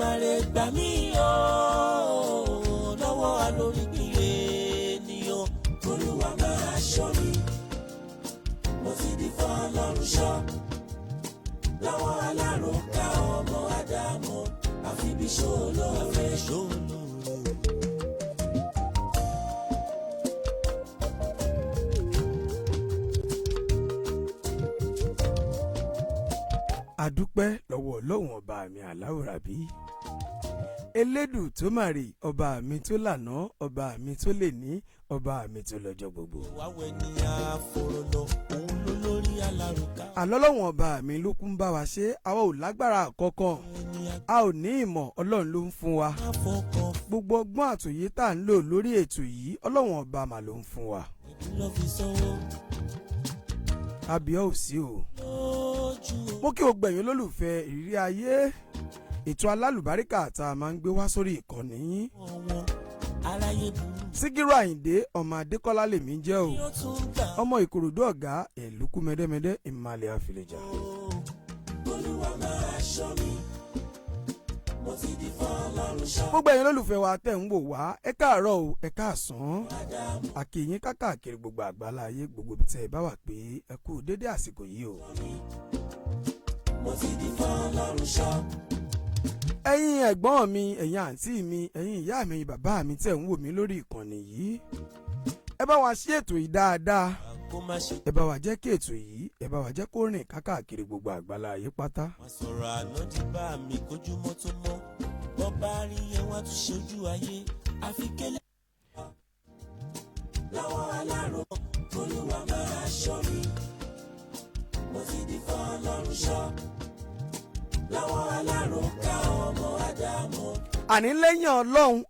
Èdùmàrè gbà mí o lọ́wọ́ alóríkìrè ni o. Olúwa máa ṣọ́ mi, mo ti di fọ́lọ́run ṣọ́. Lọ́wọ́ alárùnká ọmọ Ádámù, àfi bí ṣolóore. Adúpẹ́ lọ́wọ́ Ọlọ́run ọba mi Aláwùrábí, Elédù tó màrè, ọba mi tó lànà, ọba mi tó lè ní, ọba mi tó lọ́jọ́ gbogbo. Wáwẹ̀ ni àforòlò òun ló lórí alárùnká. Àlọ́lọ́wọ̀n ọba mi ló kún bá wa ṣe, àwa ò lágbára kankan, a ò ní ìmọ̀, Ọlọ́run ló ń fún wa. Gbogbo ọgbọ́n àtòyé tá à ń lò lórí ètò yìí, Ọlọ́run ọba mà ló ń fún wa. Abíọ́ ò sí o. Mo kí o gbẹ̀yìn olólùfẹ́ ìrírí ayé, ètò alálùbáríkà tá a máa ń gbé wá sórí ìkànnì yín. Síkírù Àyìndé ọmọ Adékọ́lá lèmi jẹ́ o, ọmọ Ìkòròdú ọ̀gá ẹ̀lúkú mẹ́dẹ́mẹ́dẹ́ ìmàlẹ̀ àfìlẹ̀jà. Gbogbo ẹ̀yin olólùfẹ́ wa tẹ̀ ń wò wá, ẹ káàárọ̀ o, ẹ káàsán, àkìyín káàkiri gbogbo àgbáláyé, gbogbo ibi tẹ́ ẹ bá wà pé ẹ kú dédé àsìkò yìí o. Ẹ̀yin ẹ̀gbọ́n mi, ẹ̀yin àǹtí mi, ẹ̀yin ìyá mi, bàbá mi tẹ̀ ń wò mí lórí ìkànnì yìí, ẹ bá wa ṣí ètò yìí dáadáa, ẹ bá wa jẹ́ kí ètò yìí, ẹ bá wa jẹ́ kó rìn káàkiri gbogbo àgbáláyé pátá. Wọ́n sọ̀rọ̀ àná di bá mi kójúmọ́ tó mọ́, bọ́ bá rí yẹn wá tún ṣojú ayé, àfi kélé. Lọ́wọ́ alárùn, Olúwa máa ṣọ́ mi, mo ti di fọ́lọ́run ṣọ́. Lọ́wọ́ alárùn ká ọmọ Ádámù. Àní lẹ́yìn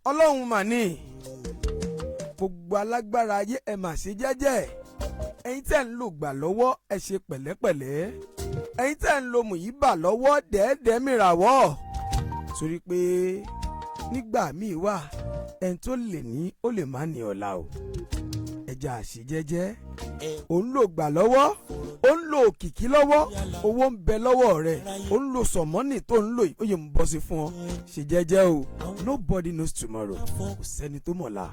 Ọlọ́run mà ní. Gbogbo alágbára ayé ẹ mà ṣe jẹ́jẹ́. Ẹ̀yin tẹ́ ń lò gbà lọ́wọ́ ẹ ṣe pẹ̀lẹ́pẹ̀lẹ́. Ẹ̀yin tẹ́ ń lo mùyíbà lọ́wọ́ dẹ́ẹ̀dẹ́ mìràwọ́. Torí pé nígbà míì wà ẹni tó lè ní ó lè má ní ọ̀la o. Ẹja àṣẹ jẹ́jẹ́. Ò ń lò gbà lọ́wọ́, ó ń lo òkìkí lọ́wọ́, owó ń bẹ lọ́wọ́ rẹ̀, ó ń lo sọ̀mọ́nì tó ń lò yìí, ó yẹ ń bọ́ sí fún ọ. Ṣe jẹ́jẹ́ o, nobody knows tomorrow, kò sẹ́ni tó mọ̀la.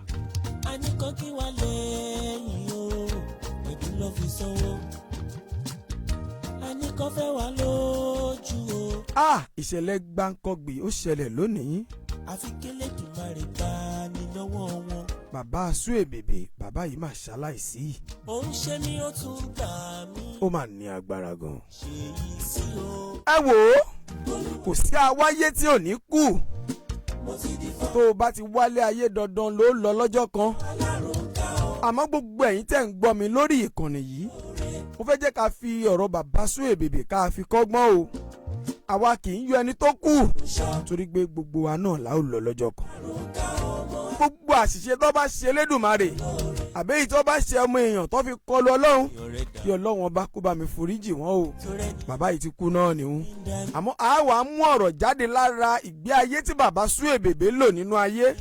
A ní kan kí wá lẹ́yìn o, ẹ̀bí ló fi sanwó. A ní kan fẹ́ wá lójú o. Ìṣẹ̀lẹ̀ gbáǹkọ́gbì ó ṣẹlẹ̀ lónìí. Àfi k'Ẹlẹ́dùmarè bá ní lọ́wọ́ wọn. Bàbá Suebebe, bàbá yìí máa ṣaláìsí. Ó ń ṣe mí ó tún gbà mí. Ó máa ní agbára gan. Ṣé yìí sí o? Ẹ wò ó, kò sí awáyé tí ò ní kú. Tó o bá ti wálé ayé dandan ló lọ lọ́jọ́ kan. Àmọ́ gbogbo ẹ̀yin tẹ́ ń gbọ́ mi lórí ìkànnì yìí, mo fẹ́ jẹ́ ká fi ọ̀rọ̀ bàbá Suebebe ká fi kọ́gbọ́n o. Àwa kì í yọ ẹni tó kù, torí pé gbogbo wa náà la ó lọ lọ́jọ́ kan. Gbogbo àṣìṣe tó bá ṣe Elédùmarè, àbẹ́yìí tó bá ṣe ọmọ èèyàn tó fi kọlu Ọlọ́run, kí Ọlọ́run ọba kó bá mi foríjì wọ́n o. Bàbá yìí ti kú náà ni ó. Àmọ́ àwa mú ọ̀rọ̀ jáde lára ìgbé ayé tí bàbá Suebebe lò nínú ayé.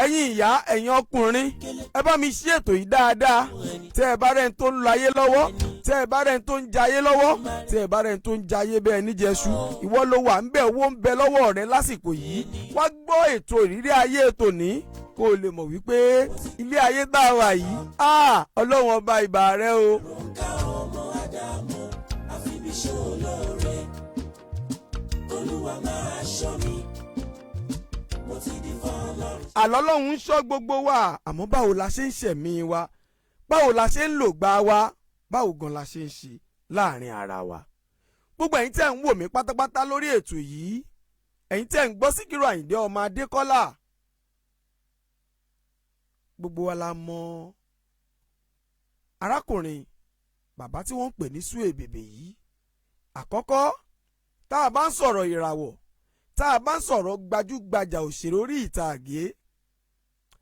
Ẹ̀yin ìyá, ẹ̀yin ọkùnrin, ẹ bá mi ṣí ètò yìí dáadáa. Tẹ́ ẹ bá rẹ̀ ń tó ń lo ayé lọ́wọ́, tẹ́ ẹ bá rẹ̀ ń tó ń jayé lọ́wọ́, tẹ́ ẹ bá rẹ̀ ń tó ń jayé bẹ́ẹ̀ níjẹ̀ṣu, ìwọ ló wà ń bẹ, owó ń bẹ lọ́wọ́ rẹ lásìkò yìí. Wá gbọ́ ètò ìrírí ayé tòní kó o lè mọ̀ wípé ilé ayé tá a wà yìí, Ọlọ́run ọba ìbà rẹ o. Àlọ́ Ọlọ́run ń ṣọ́ gbogbo wa, àmọ́ báwo la ṣe ń ṣẹ̀mí wa, báwo la ṣe ń lò gbà wa, báwo gan la ṣe ń ṣe láàrin ara wa. Gbogbo ẹ̀yin tẹ́ ń wò mí pátápátá lórí ètò yìí, ẹ̀yin tẹ́ ń gbọ́ Síkírù Àyìndé ọmọ Adékọ́lá, gbogbo wa la mọ arákùnrin bàbá tí wọ́n ń pè ní Suebebe yìí. Àkọ́kọ́, tá a bá ń sọ̀rọ̀ ìràwọ̀, tá a bá ń sọ̀rọ̀ gbajúgbajà òṣèré orí ìtàgé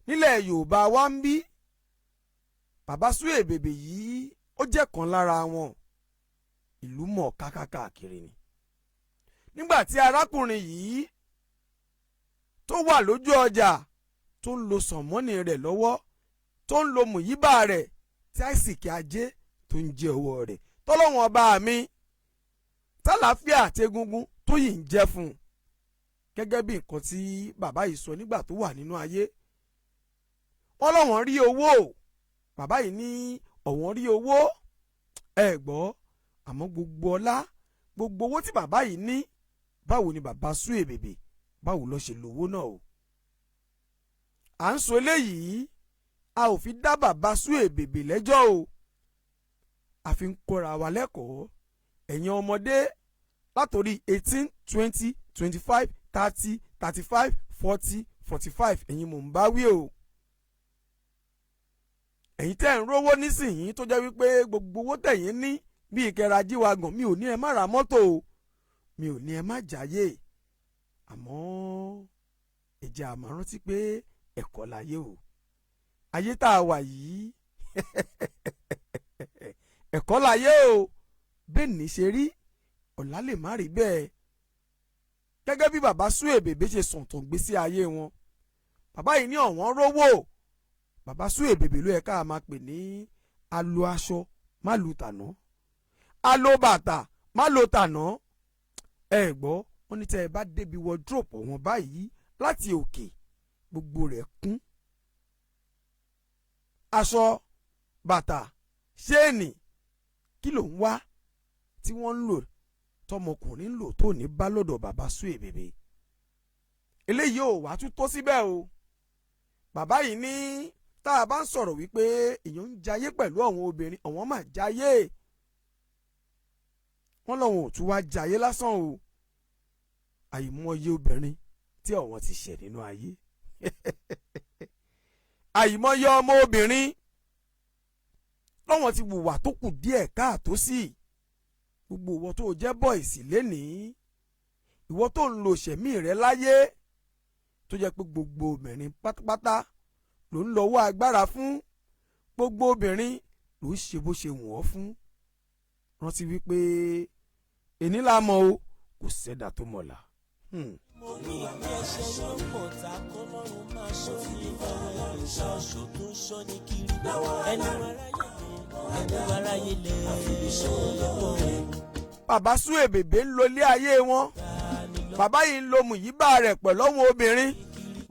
nílẹ̀ Yorùbá wa ń bí, bàbá Suebebe yìí ó jẹ́ kan lára wọn. Ìlú mọ̀ọ́ká káàkiri ni. Nígbà tí arákùnrin yìí tó wà lójú ọjà tó ń lo sọ̀mọ́nì rẹ̀ lọ́wọ́, tó ń lo mùyíbà rẹ̀, tí àìsìkí ajé tó ń jẹ owó rẹ̀, tọ́lọ́wọ́n ọba mi tálàáfíà àti egungun tó yìí ń jẹ́ fún un. gẹ́gẹ́ bí nǹkan tí bàbá yìí sọ nígbà tó wà nínú ayé. wọ́n lọ́wọ́n rí owó, bàbá yìí ní ọ̀wọ́n rí owó, ẹ gbọ́, àmọ́ gbogbo ọlá gbogbo owó tí bàbá yìí ní, báwo ni bàbá Suebebe báwo ló ṣe lówó náà o. à ń sọ eléyìí a ò fi dá bàbá Suebebe lẹ́jọ́ o, a fi ń kóra wa lẹ́kọ̀ọ́. ẹ̀yin ọmọdé látòrí 18, 20, 25, 30, 35, 40, 45 ẹ̀yin mò ń bá wí o. ẹ̀yin tẹ́ ń rówó nísìnyí tó jẹ́ wípé gbogbo owó tẹ̀yin ní bí ìkẹrẹ ajíwagàn, mi ò ní ẹ má ra mọ́tò o, mi ò ní ẹ má jáyé, àmọ́ ẹ jẹ́ á máa rántí pé ẹ̀kọ́ láyé o. ayé tá a wà yìí ẹ̀kọ́ láyé o, bẹ́ẹ̀ ní ṣe rí ọ̀la lè má rí bẹ́ẹ̀. gẹ́gẹ́ bí bàbá Suebebe ṣe sọ̀tàn gbésí ayé wọn, bàbá yìí ní ọ̀wọ́n rówó, bàbá Suebebe ló yẹ ká máa pè ní alo aṣọ má lu tàná, alo bàtà má lo tàná. ẹ gbọ́, wọ́n ní tẹ́ ẹ bá débi wọ́dúrópù wọn báyìí láti òkè gbogbo rẹ̀ kún. aṣọ, bàtà, ṣéènì, kí ló ń wá tí wọ́n ń lò tọmọkùnrin ń lò tó ní bá lọ́dọ̀ bàbá Suebebe. eléyìí ò wá tún tó síbẹ̀ o. bàbá yìí ní tá a bá ń sọ̀rọ̀ wípé èèyàn ń jayé pẹ̀lú àwọn obìnrin, àwọn máa jayé, wọ́n lọ́wọ́n ò tún wá jayé lásán o. àìmọye obìnrin tí àwọn ti ṣẹ̀ nínú ayé àìmọye ọmọ obìnrin lọ́wọ́n ti wùwà tó kù díẹ̀ káàtó sí. gbogbo ìwọ tó jẹ́ bọ́ìsì lénìí, ìwọ tó ń lo ṣẹ̀mí rẹ láyé, tó jẹ́ pé gbogbo obìnrin pátápátá ló ń lọ́wọ́ agbára fún, gbogbo obìnrin ló ń ṣe bó ṣe wù ọ́ fún. rántí wípé èní la mọ̀ o, kò sẹ́dà tó mọ̀la. mo ní ìwé ẹ̀ṣẹ̀ ló ń pọ̀ tá kọ́ lọ́rùn máa ṣọ́ ní ọ̀rọ̀ ìṣàṣọ tó ń ṣọ́ ní kiri ẹnu aráyé lè àfihàn. bàbá Suebebe ń lo ilé ayé wọn, bàbá yìí ń lo mùyíbà rẹ̀ pẹ̀lú àwọn obìnrin,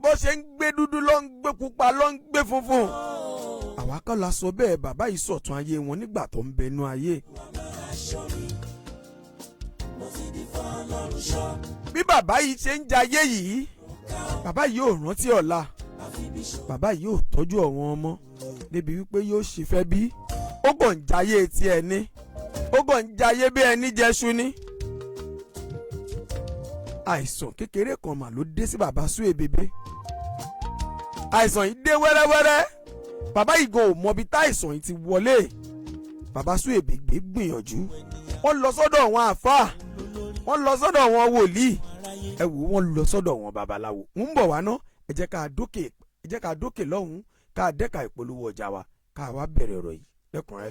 bó ṣe ń gbé dúdú ló ń gbé pupa ló ń gbé funfun. àwa kọ́ la sọ bẹ́ẹ̀, bàbá yìí sọ̀tún ayé wọn nígbà tó ń bẹnu ayé. bí bàbá yìí ṣe ń jayé yìí, bàbá yìí ò rántí ọ̀la, bàbá yìí ò tọ́jú àwọn ọmọ débi wípé yóò ṣe fẹ́ bí. ó kàn ń jayé ti ẹni, ó kàn ń jayé bí ẹni jẹṣu ni. àìsàn kékeré kan mà ló dé sí bàbá Suebebe. àìsàn yìí dé wẹ́rẹ́wẹ́rẹ́, bàbá yìí gan ò mọbi táìsàn yìí ti wọlé. bàbá Suebebe gbìyànjú, wọ́n lọ sọ́dọ̀ àwọn àfáà, wọ́n lọ sọ́dọ̀ àwọn wòlíì, ẹ wò wọ́n lọ sọ́dọ̀ àwọn babaláwo. ń bọ̀ wá ná, ẹ jẹ́ ká dókè lọ́hùn-ún, ká dẹ́ka ìpolówó ọjà wa, ká wá bẹ̀rẹ̀ ọ̀rọ̀ yìí.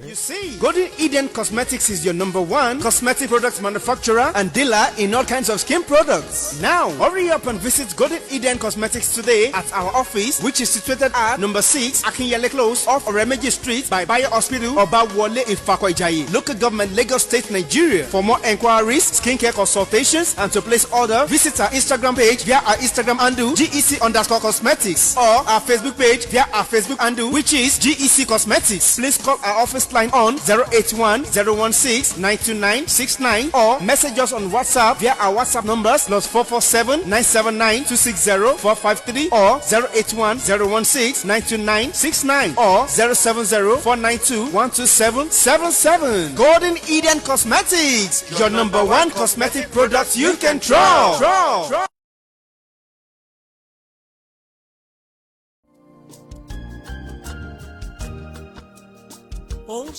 You see, Golden Eden Cosmetics is your #1 cosmetic products manufacturer and dealer in all kinds of skin products. Now, hurry up and visit Golden Eden Cosmetics today at our office, which is situated at number 6 Akinyele Close off Oremeji Street by Bayo Hospital, Obawole Ifakwa-Ijaye, Local Government, Lagos State, Nigeria. For more enquiries, skincare consultations, and to place order, visit our Instagram page via our Instagram handle GEC_cosmetics or our Facebook page via our Facebook handle, which is GEC Cosmetics. Please call our office line on 081-016-92969 or message us on WhatsApp via our WhatsApp numbers +447-979-260-453 or 081-016-92969 or 070-492-12777. Golden Eden Cosmetics, your #1 cosmetic product you can trust.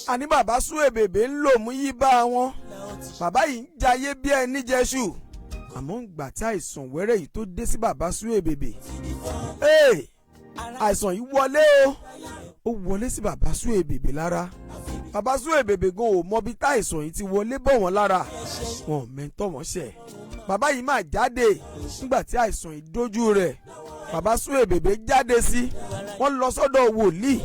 àní bàbá Suebebe ń lò mú yí bá wọn, bàbá yìí ń jayé bí ẹni jẹṣu. àmọ́ ń gbà tí àìsàn wẹ́rẹ́ yìí tó dé sí bàbá Suebebe, àìsàn yìí wọlé o, ó wọlé sí bàbá Suebebe lára. bàbá Suebebe gan ò mọ bí táìsàn yìí ti wọlé bọ̀ wọ́n lára, wọn ò mẹ́ntọ́ wọn ṣẹ̀. bàbá yìí máa jáde nígbà tí àìsàn yìí dójú rẹ̀, bàbá Suebebe jáde sí, wọ́n lọ sọ́dọ̀ wòlíì,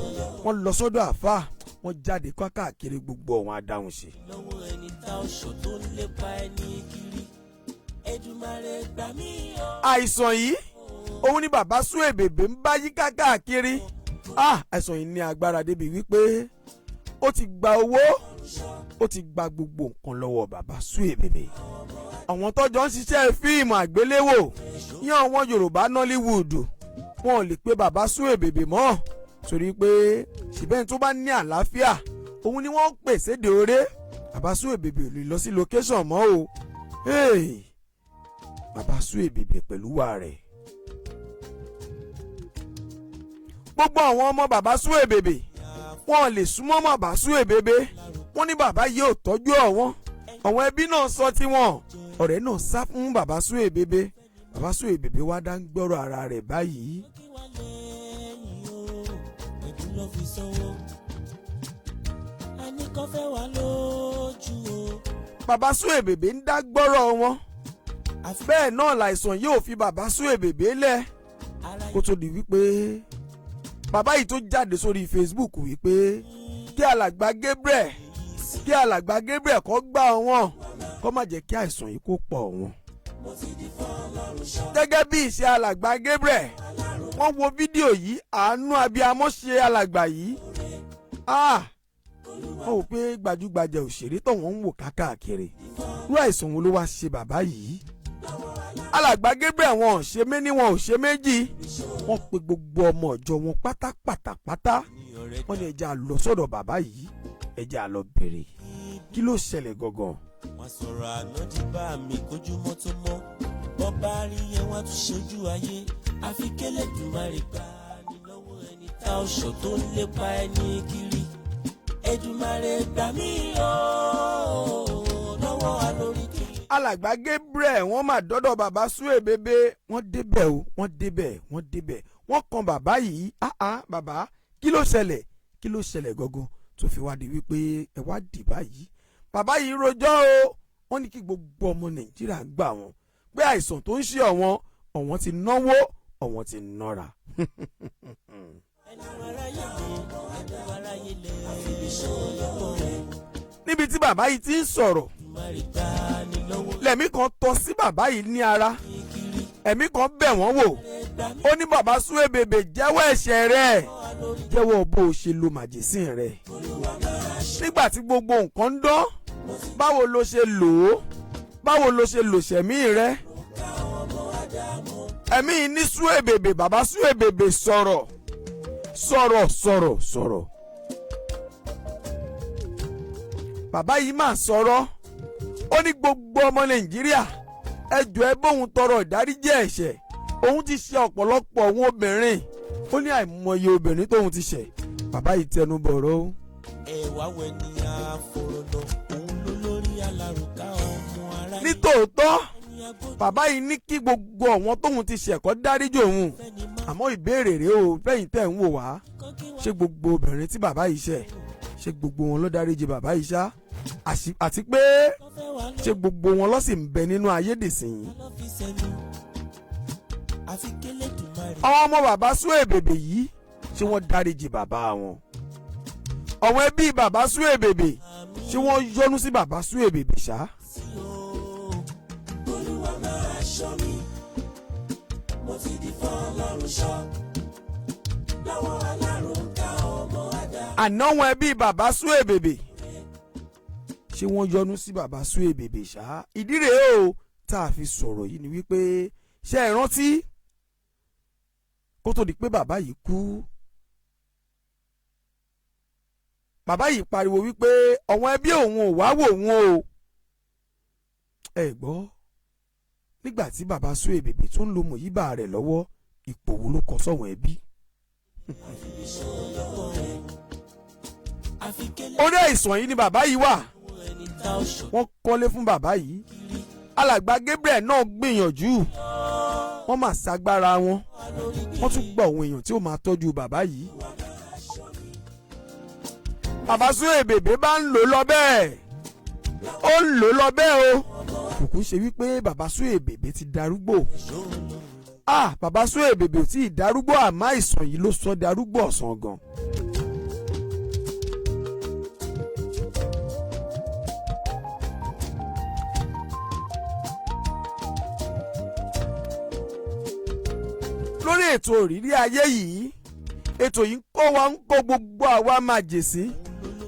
wọ́n lọ sọ́dọ̀ àfáà, wọ́n jáde káàkiri gbogbo ọ̀wọ́n adáhùn ṣe. lọ́wọ́ ẹni tá ọ̀ṣọ́ tó ń lépa ẹni kiri àìsàn yìí òun ni bàbá Suebebe ń bá yí káàkiri. Àìsàn yìí ní agbára débi wípé ó ti gba owó, ó ti gba gbogbo nǹkan lọ́wọ́ bàbá Suebebe. Àwọn tọ́jọ́ ń ṣiṣẹ́ fíìmù àgbéléwò yán àwọn Yorùbá Nollywood wọn ò lè pe bàbá Suebebe mọ́ torí pé ṣìbẹ́ni tó bá ní àlàáfíà òun ni wọ́n pè sédè oré. Bàbá Suebebe ò lè lọ sí location mọ́ o. Bàbá Suebebe pẹ̀lú wa rẹ̀. Gbogbo àwọn ọmọ bàbá Suebebe wọn lè súnmọ́ bàbá Suebebe. Wọ́n ní bàbá yìí ò tọ́jú ọ̀wọ́n. Àwọn ẹbí náà sọ tiwọn. Ọ̀rẹ́ náà sá fún bàbá Suebebe. Bàbá Suebebe wá dá ń gbọ́rọ̀ ara rẹ̀ báyìí. Bàbá Suebebe ń dá gbọ́rọ̀ wọn. Bẹ́ẹ̀ náà làìsàn yóò fi bàbá Suebebe lẹ̀. Kó tó di wípé bàbá yìí tó jáde sórí Facebook wípé kí alàgbà Gabriel kó gbà wọ́n kó má jẹ́ kí àìsàn yìí kó pọ̀ wọ́n. Gẹ́gẹ́ bí ìṣe alàgbà Gabriel, wọ́n wo fídíò yìí, àánú abiyamọ ṣe alàgbà yìí. Wọ́n wò pé gbajúgbajà òṣèré tó wọ́n ń wò káàkiri irú àìsàn wo ló wá ṣe bàbá yìí. Alàgbà Gabriel wọn ò ṣe méní wọn ò ṣe méjì, wọ́n pe gbogbo ọmọ ìjọ wọn pátápátá. Wọ́n ní ẹ jẹ́ á lọ sọ́dọ̀ bàbá yìí, ẹ jẹ́ á lọ béèrè kí ló ṣẹlẹ̀ gangan. Wọ́n sọ̀rọ̀ àná di bá mi kójúmọ́ tó mọ́, bọ́ bá rí yẹn wọ́n tún ṣojú ayé. Àfi k'Ẹlẹ́dùmarè gbà ní lọ́wọ́ ẹni tá ọ̀ṣọ́ tó ń lépa ẹni kiri. Èdùmarè gbà mí lọ́wọ́ alórí kiri. Alàgbà Gabriel wọ́n mà dọ́dọ̀ bàbá Suebebe. Wọ́n débẹ̀ o, wọ́n débẹ̀. Wọ́n kan bàbá yìí. Bàbá kí ló ṣẹlẹ̀ gangan tó fi wá di wípé ẹ wá dì báyìí. Bàbá yìí rojọ́ o. Wọ́n ní kí gbogbo ọmọ Nàìjíríà gbà wọ́n pé àìsàn tó ń ṣe ọ̀wọ́n ti náwó, ọ̀wọ́n ti nọ́ra. Níbi tí bàbá yìí ti ń sọ̀rọ̀, lẹ̀mí kan tọ́ sí bàbá yìí ní ara. Ẹ̀mí kan bẹ̀ wọ́n wò. Ó ní bàbá Suebebe jẹ́wọ́ ẹ̀ṣẹ̀ rẹ̀, jẹ́wọ́ bó o ṣe lo màjèsín rẹ̀. Nígbà tí gbogbo nǹkan ń dán, báwo lo ṣe lò ó? Báwo lo ṣe lò ṣẹ̀mí rẹ̀? Ẹ̀mí ní Suebebe, bàbá Suebebe sọ̀rọ̀. Bàbá yìí máa sọ̀rọ̀. Ó ní gbogbo ọmọ Nàìjíríà ẹ jọ̀ọ́ ẹ bóun tọrọ ìdáríjì ẹ̀ṣẹ̀. Òun ti ṣe ọ̀pọ̀lọpọ̀ àwọn obìnrin. Ó ní àìmọye obìnrin tóun ti ṣẹ̀. Bàbá yìí tẹnu bọ̀rọ̀. Ẹ̀wà wẹ̀ ni àfòròlọ, òun ló lórí alárùká ọmọ ara. Nítòótọ́ bàbá yìí ní kí gbogbo àwọn tóun ti ṣẹ̀kọ́ dáríjì òun. Àmọ́ ìbéèrè rèé o, fẹ́yìn tẹ̀ ń wò wá. Ṣé gbogbo obìnrin tí bàbá yìí ṣẹ̀, ṣé gbogbo wọn ló dáríjì bàbá yìí ṣá? Àti pé ṣé gbogbo wọn ló sì ń bẹ nínú ayédèsìn? Àwọn ọmọ bàbá Suebebe yìí ṣé wọ́n dáríjì bàbá wọn? Àwọn ẹbí bàbá Suebebe ṣé wọ́n yọ́nú sí bàbá Suebebe ṣá? Olúwa máa ṣọ́ mi, mo ti di f'Ọlọ́run ṣọ́, lọ́wọ́ alárùnká ọmọ àdá. Àná wọn ẹbí bàbá Suebebe ṣé wọ́n yọ́nú sí bàbá Suebebe ṣá? Ìdí rèé o tá a fi sọ̀rọ̀ yìí ni wípé ṣé ẹ rántí kó tó di pé bàbá yìí kú, bàbá yìí pariwo wípé àwọn ẹbí òun ò wá wò wọn o. Ẹ gbọ́, nígbà tí bàbá Suebebe tó ń lo mòyíbà rẹ̀ lọ́wọ́, ipò wo ló kọ sọ́wọ́n ẹbí? Orí àìsàn yìí ni bàbá yìí wà. Wọ́n kọ́lé fún bàbá yìí. Alàgbà Gabriel náà gbìyànjú. Wọ́n máa ṣagbára wọn. Wọ́n tún gba àwọn èèyàn tí ó máa tọ́jú bàbá yìí. Bàbá Suebebe bá ń lò lọ bẹ́ẹ̀. Ó ń lò lọ bẹ́ẹ̀ o. Kùkú ṣe wípé bàbá Suebebe ti darúgbó. Bàbá Suebebe ò tí ì darúgbó, àmọ́ àìsàn yìí ló sọ darúgbó ọ̀sán gan. lórí ètò ìrírí ayé yìí. Ètò yìí ń kó gbogbo àwa màjèsín,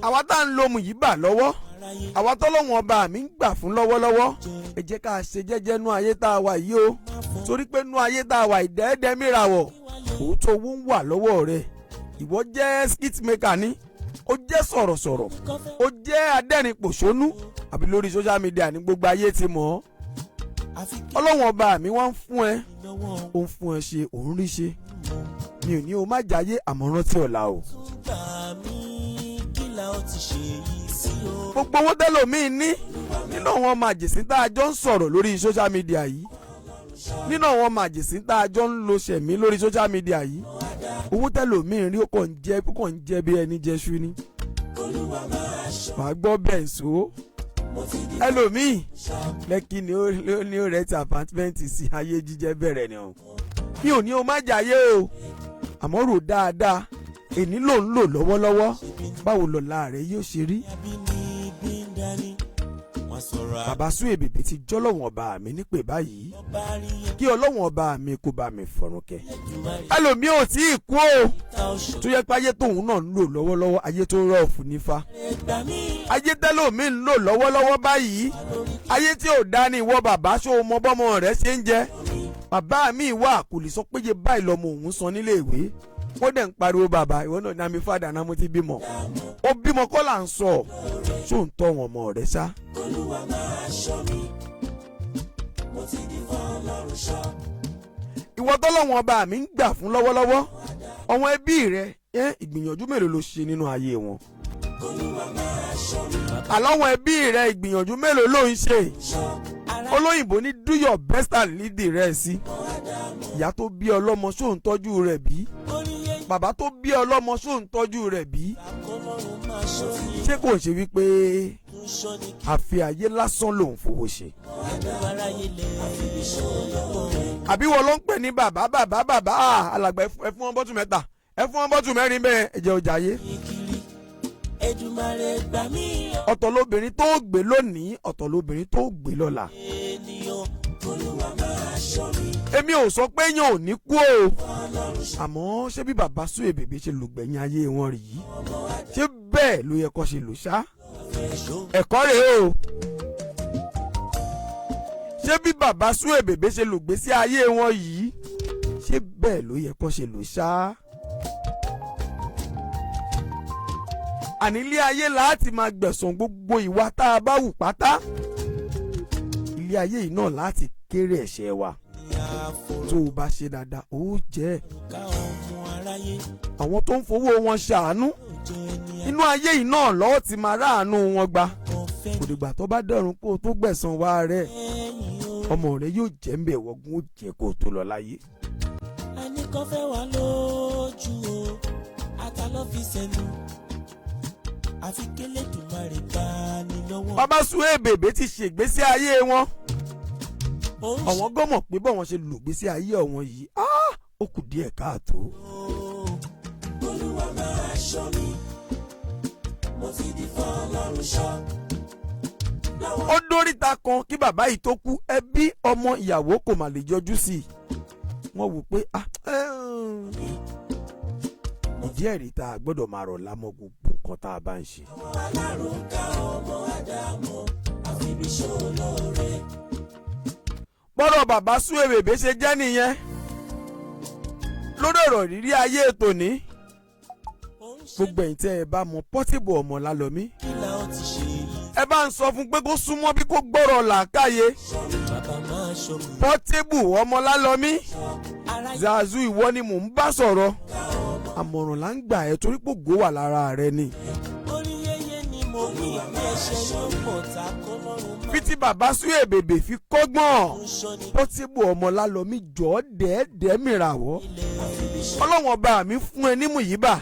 àwa tá ń lo mùyíbà lọ́wọ́, àwa tọ́lọ́wọ́n ọba mi ń gbà fún lọ́wọ́lọ́wọ́. Ẹ jẹ́ ká ṣe jẹ́jẹ́ nú ayé tá a wà yìí o, torí pé nú ayé tá a wà ìdẹ́ẹ́dẹ́ mìràwọ̀ òótọ́ owó ń wà lọ́wọ́ rẹ̀. Ìwọ jẹ́ skit maker ni, ó jẹ́ sọ̀rọ̀sọ̀rọ̀, ó jẹ́ adẹ́rìn pòṣónú, àbí lórí social media ní gbogbo ayé ti mọ̀ ọ́. Ọlọ́wọ́n ọba mi wá ń fún ẹ, ó ń fún ẹ ṣe, òun rí ṣe. Mi ò ní o má jáyé àmọ́ rántí ọ̀la o. Gbogbo owó tẹ́lòmíì ní nínú àwọn màjèsín tá a jọ ń sọ̀rọ̀ lórí social media yìí, nínú àwọn màjèsín tá a jọ ń lo ṣẹ̀mí lórí social media yìí, owó tẹ́lòmíì rí ó kàn ń jẹ́ bí ẹni jẹ́ṣu ni. Wàá gbọ́ bẹ́ẹ̀ so ẹlòmíì lẹ́kì ni ó rẹ̀ ti àpátímẹ́ǹtì sí ayé jíjẹ́ bẹ̀rẹ̀ ni o. Mi ò ní o má jayé o, àmọ́ rò dáadáa, èní ló ń lò lọ́wọ́lọ́wọ́, báwo lọ́la rẹ̀ yóò ṣe rí. Bàbá Suebebe ti jọ́lọ́wọ̀n ọba mi nípè báyìí, kí ọlọ́wọ̀n ọba mi kó bá mi fọ̀rùn kẹ́. Ẹlòmíì ò tí ì kú o, tó yẹ pé ayé tóun náà ń lò lọ́wọ́lọ́wọ́, ayé tó rọ̀ọ̀fù nífa. Ayé tẹ́lòmíì ń lò lọ́wọ́lọ́wọ́ báyìí, ayé tí ò dá ní ìwọ bàbá ṣó mọ bọ́mọ rẹ̀ ṣe ń jẹ. Bàbá mi wà kò lè sọ pé yé báyìí lọ́mọ òun san nílé ìwé, wọ́n dẹ̀ ń pariwo bàbá ìwọ náà ní àmì fàdà náà mo ti bímọ. Ó bímọ kọ́ là ń sọ, ṣó ń tọ́ wọn ọmọ rẹ̀ ṣá. Ìwọ tọ́lọ́wọ́n ọba mi ń gbà fún lọ́wọ́lọ́wọ́, àwọn ẹbí rẹ̀ ìgbìyànjú mélòó ló ṣe nínú ayé wọn? Àlọ́wọ́n ẹbí rẹ̀ ìgbìyànjú mélòó ló ń ṣe? Olóyìnbó ní do your best and lead the rest sí. Ìyá tó bí ọlọ́mọ ṣó ń tọ́jú rẹ̀ bí? Bàbá tó bí ọlọ́mọ ṣó ń tọ́jú rẹ̀ bí? Ṣé kò ṣe wípé àfi ayé lásán lòun fowó ṣe? Àbí wọ́n ló ń pè ní bàbá alàgbà ẹ fún wọn bọ́tù mẹ́ta, ẹ fún wọn bọ́tù mẹ́rin bẹ́ẹ̀ ẹ̀jẹ̀ ọjà yé. Ọ̀tọ̀ lóbìnrin tó gbé lónìí, ọ̀tọ̀ lóbìnrin tó gbé lọ́la. Èmi ò sọ pé yàn ò ní kú o, àmọ́ ṣé bí bàbá Suebebe ṣe lùgbẹ̀yìn ayé wọn rí yìí, ṣé bẹ́ẹ̀ ló yẹ kó ṣe lò ṣá? Ẹ̀kọ́ rèé o. Ṣé bí bàbá Suebebe ṣe lùgbésí ayé wọn yìí, ṣé bẹ́ẹ̀ ló yẹ kó ṣe lò ṣá? Àní ilé ayé láti máa gbẹ̀sán gbogbo ìwà tá a bá wù pátá. Ilé ayé yìí náà láti kéré ẹ̀ṣẹ̀ wa. Tó o bá ṣe dáadáa ó jẹ́. Àwọn tó ń fowó wọn ṣàánú, inú ayé yìí náà lọ́wọ́ ti máa ráàánú wọn gbà. Kò dìgbà tó bá dẹ̀rùn kó o tó gbẹ̀sán wa rẹ̀. Ọmọ rẹ̀ yóò jẹ́ ń bẹ̀ wọ́gun ó jẹ́ kó o tó lọ láyé. Àní kan fẹ́ wà lójú o, àtàlọ́ fi sẹ́nu. Àfi k'Elédùmarè bá ní lọ́wọ́. Bàbá Suebebe ti ṣègbésí ayé wọn. Àwọn gọ́mọ̀ pé bọ́wọ́n ṣe lògbésí ayé ọ̀wọ́n yìí, ó kù díẹ̀ káàtó. Olúwa máa ṣọ́ mi, mo ti di f'Ọlọ́run ṣọ́. Ó dóríta kan kí bàbá yìí tó kú, ẹbí ọmọ ìyàwó kò mà lè yọjú sí i. Wọ́n wò pé ìdí ẹ̀rí tá a gbọ́dọ̀ máa rọ̀ lámọ́ gbogbo nǹkan tá a bá ń ṣe. Bọ́rọ̀ bàbá Suebebe ṣe jẹ́ nìyẹn lórí ọ̀rọ̀ ìrírí ayé ètò ní. Gbogbo ẹ̀yin tẹ́ ẹ bá mọ Portable ọmọ Olalomi, ẹ bá ń sọ fún pé kó súnmọ́ bí kò gbọ́rọ̀ làákàyè. Portable ọmọ Olalomi, Zazu ìwọ ni mò ń bá sọ̀rọ̀. Àmọ̀ràn là ń gbà ẹ́ torí pò gó wà lára rẹ ni. Bí tí bàbá Suebebe fi kọ́gbọ́n, Portable ọmọ Olalomi jọ̀ọ́ dẹ́ẹ̀dẹ́ mìràwọ́. Ọlọ́wọ̀n ọba mi fún ẹ ní mùyíbà,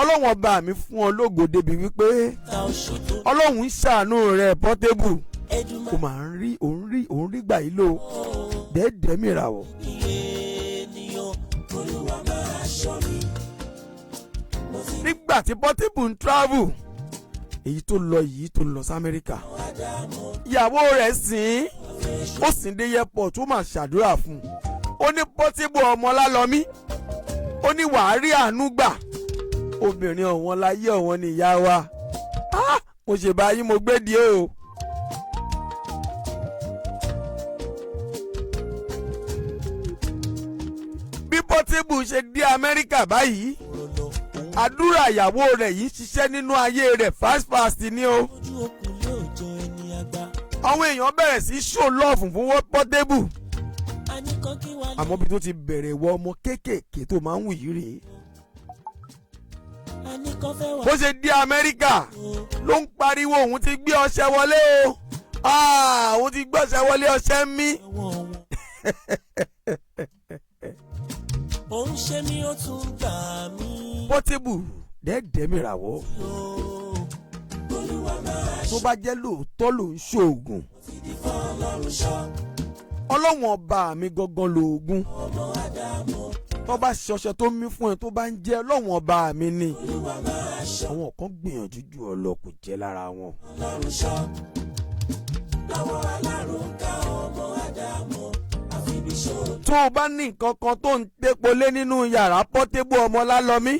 Ọlọ́wọ̀n ọba mi fún ọ lógo débi wípé Ọlọ́run ń ṣàánú rẹ Portable, kò máa ń rí òun rí gbà yìí lò dẹ́ẹ̀dẹ́ mìràwọ́. Nígbà tí Portable ń travel, èyí tó lọ sí Amẹ́ríkà, ìyàwó rẹ̀ sìn ó sìn dé airport, ó máa ṣàdúrà fún un. ó ní Portable ọmọ Olalomi ó ní wàá rí àánú gbà obìnrin ọ̀wọ́n láyé ọ̀wọ́n ni ìyá wa mo ṣe báyìí mo gbé díẹ̀ o. bí Portable ṣe dé Amẹ́ríkà báyìí àdúrà ìyàwó rẹ̀ yìí ṣiṣẹ́ nínú ayé rẹ̀ fast ni o. àwọn èèyàn bẹ̀rẹ̀ sí show love fún Portable àmọ́ bí tó ti bẹ̀rẹ̀ wọ ọmọ kéékèèké tó máa ń wù yìí rèé. bó ṣe dé Amẹ́ríkà ló ń pariwo òun ti gbé ọṣẹ wọlé o òun ti gbé ọṣẹ wọlé ọṣẹ ń mí. òun ṣe mí ó tún gbà mí. Portable dẹ́ẹ̀dẹ́ mìràwọ̀ tó bá jẹ́ lóòótọ́ ló ń ṣoògùn ọlọ́wọ̀n ọba mi gangan lóògùn tó bá ṣe ọṣẹ tó mí fún ẹ tó bá ń jẹ́ ọlọ́wọ̀n ọba mi ni àwọn kan gbìyànjú ju ọlọ kò jẹ́ lára wọn. tó o bá ní nǹkan kan tó ń tépo lé nínú yàrá Portable ọmọ Olalomi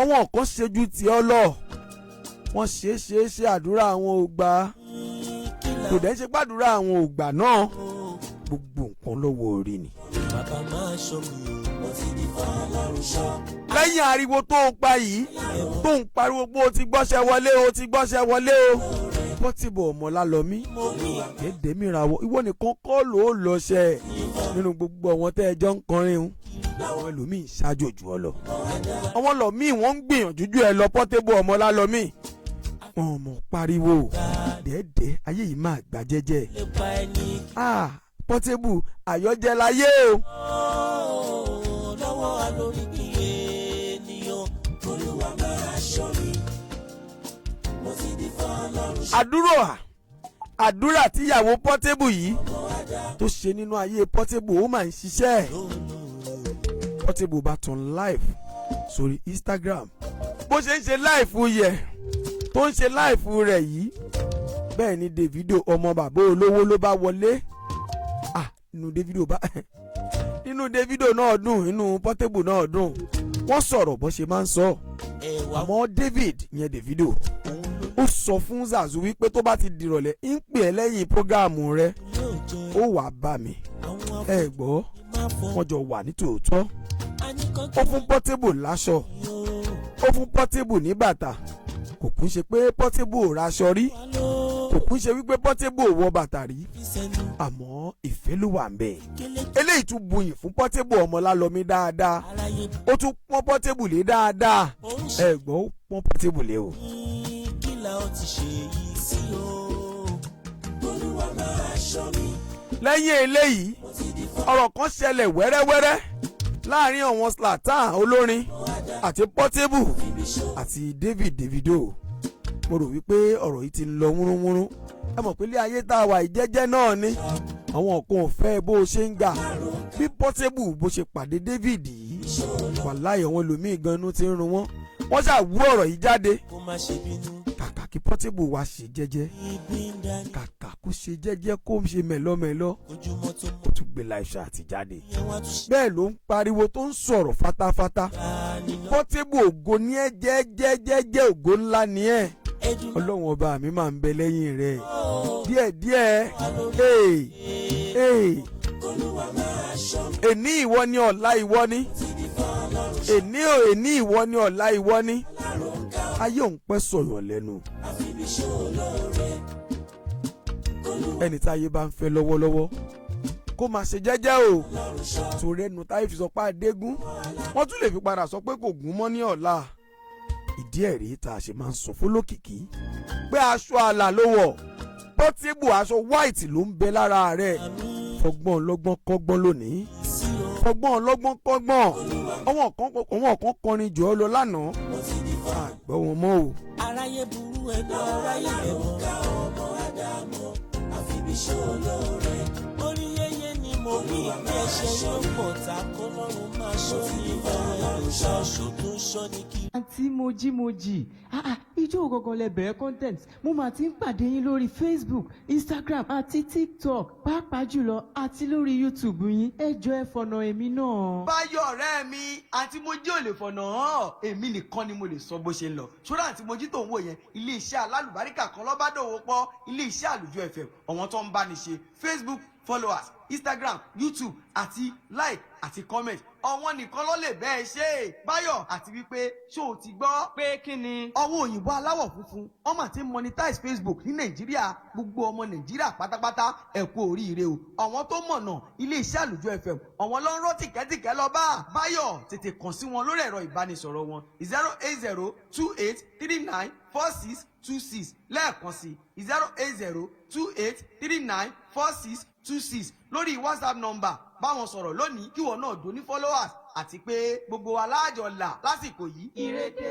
àwọn kan ṣe ju tiẹ̀ lọ wọ́n ṣe àdúrà àwọn ò gbà kò dẹ́ ṣe gbàdúrà àwọn ò gbà náà gbogbo nǹkan lọ́wọ́ orí ni. bàbá máa ṣọ́ mi o mo ti di fún Ọlọ́run ṣọ́. lẹ́yìn ariwo tó ń pa yìí tó ń pariwo pé o ti gbọ́ṣẹ́ wọlé o ti gbọ́ṣẹ́ wọlé o. Portable ọmọ Olalomi dédé mìràwọ̀ ìwọ nìkan kọ́ ló lọ́ṣẹ́ nínú gbogbo àwọn tẹ́ ẹ jọ ń kọrin o àwọn ẹlòmíì ṣáájú jù ọ lọ àwọn lọ́míì wọ́n ń gbìyànjú ju ẹ lọ Portable ọmọ Olalomi wọn mọ̀ pariwo dédé ayé yìí máa gbà jẹ́jẹ́ Portable àyọjẹ láyé o. lọ́wọ́ alórí bí ènìyàn Olúwa máa ṣọ́ mi mo ti di fún Ọlọ́run. àdúrà tíyàwó Portable yìí tó ṣe nínú ayé Portable ó máa ń ṣiṣẹ́. Portable bá tún live sórí Instagram bó ṣe ń ṣe live yẹ tó ń ṣe live rẹ̀ yìí bẹ́ẹ̀ ni Davido ọmọ bàbá olówó ló bá wọlé inú Davido náà dùn inú Portable náà dùn wọ́n sọ̀rọ̀ bó ṣe máa ń sọ àmọ́ Davido ó sọ fún Zazu wípé tó bá ti dìrọ̀lẹ́ ń pè ẹ́ lẹ́yìn prógáàmù rẹ ó wà bá mi ẹ gbọ́ wọ́n jọ wà ní tòótọ́ ó fún Portable láṣọ ó fún Portable ní bàtà kò kún ṣe pé Portable raṣọ rí kò kún ṣe wípé Portable wọ bàtà rí àmọ́ ìfẹ́ ló wà ń bẹ̀. eléyìí tún buyìn fún Portable ọmọ Olalomi dáadáa ó tún pọ́n Portable lé dáadáa ẹ gbọ́ ó pọ́n Portable lé o. lẹ́yìn eléyìí ọ̀rọ̀ kan ṣẹlẹ̀ wẹ́rẹ́wẹ́rẹ́ láàrin àwọn Zlatan olórin àti Portable àti Davido mo rò wípé ọ̀rọ̀ yìí ti ń lọ wúrúwúrú ẹ mọ̀ pé ilé ayé tá a wà ìjẹ́jẹ́ náà ni àwọn kan ò fẹ́ bó o ṣe ń gà bí Portable bó ṣe pàdé David yìí wàláhì àwọn ẹlòmíì gan inú ti ń run wọ́n ṣàwú ọ̀rọ̀ yìí jáde kàkà kí Portable wá ṣe jẹ́jẹ́ kàkà kó ṣe jẹ́jẹ́ kó ṣe mẹ̀lọ́mẹ̀lọ́ ó tún gbé láìṣà àti jáde bẹ́ẹ̀ ló ń pariwo tó ń sọ̀rọ̀ fatafata Portable ògo ní ẹ jẹ́jẹ́jẹ́jẹ́ ògo ńlá ni ẹ ọlọ́run ọba mi máa ń bẹ lẹ́yìn rẹ̀ díẹ̀díẹ̀ èní ìwọ ni ọ̀la ìwọ ni èní ìwọ ni ọ̀la ìwọ ni ayé òun pẹ́ sọ̀rọ̀ lẹ́nu ẹni tí ayé bá ń fẹ́ lọ́wọ́lọ́wọ́ kó máa ṣe jẹ́jẹ́ o torí ẹnu táyé fi sọ pé adégún wọ́n tún lè fi padà sọ pé kò gún mọ́ ní ọ̀la ìdí ẹ̀rí tá a ṣe máa ń sọ fún lókìkí pé aṣọ àlà ló wọ̀ Portable aṣọ white ló ń bẹ lára rẹ̀ fọgbọ́n ọlọ́gbọ́n kọ́gbọ́n lónìí fọgbọ́n ọlọ́gbọ́n kọ́gbọ́n àwọn kan kọrin jù ọ́ lọ lánàá àgbọ̀ wọn mọ́ o. aráyé burú ẹgbẹ́ aráyé ẹ̀wọ̀n ká ọmọ Ádámọ̀ àfibiṣẹ́ olóore orí yẹyẹ ni mo rí ìpín ẹ̀ṣẹ̀ yóò pọ̀ ta kó lọ́rùn máa ṣọ́ ní ọ̀rọ̀ ẹ̀rọ ṣọ́ọ̀ṣù tó ń ṣọ́ ní kí. àǹtí mojí ijó ògangan lẹ bẹ̀rẹ̀ content mo máa ti ń pàdé yín lórí Facebook, Instagram àti TikTok pàápàá jùlọ àti lórí YouTube yín ẹ jọ̀ọ́ ẹ fọ̀nà èmi náà. Báyọ̀ ọ̀rẹ́ mi àǹtí Mojí ò lè fọ̀nà hàn èmi nìkan ni mo lè sọ bó ṣe ń lọ ṣọ́ra àǹtí Mojí tó ń wò yẹn ilé-iṣẹ́ alálùbáríkà kan ló bá dòwò pọ̀ ilé-iṣẹ́ Alujo FM àwọn tó ń bá ní ṣe Facebook followers, Instagram, YouTube àti like àti comment ọwọ́n nìkan ló lè bẹ́ẹ̀ ṣe Báyọ̀ àti wípé ṣó o ti gbọ́ pé kí ni. ọwọ́ òyìnbó aláwọ̀ funfun ọmọ àti monetize Facebook ní Nàìjíríà gbogbo ọmọ Nàìjíríà pátápátá ẹ kú oríire o àwọn tó mọ̀nà iléeṣẹ́ Alujo FM àwọn ló ń rọ́ tìkẹ́tìkẹ́ lọ bá Báyọ̀ tètè kàn sí wọn lórí ẹ̀rọ ìbánisọ̀rọ̀ wọn 08028394626 lẹ́ẹ̀kan sí 08028394626 lórí WhatsApp number báwọn sọ̀rọ̀ lónìí kíwọ náà dún ní followers àti pé gbogbo wa láàjọ là lásìkò yìí. Ìrèké.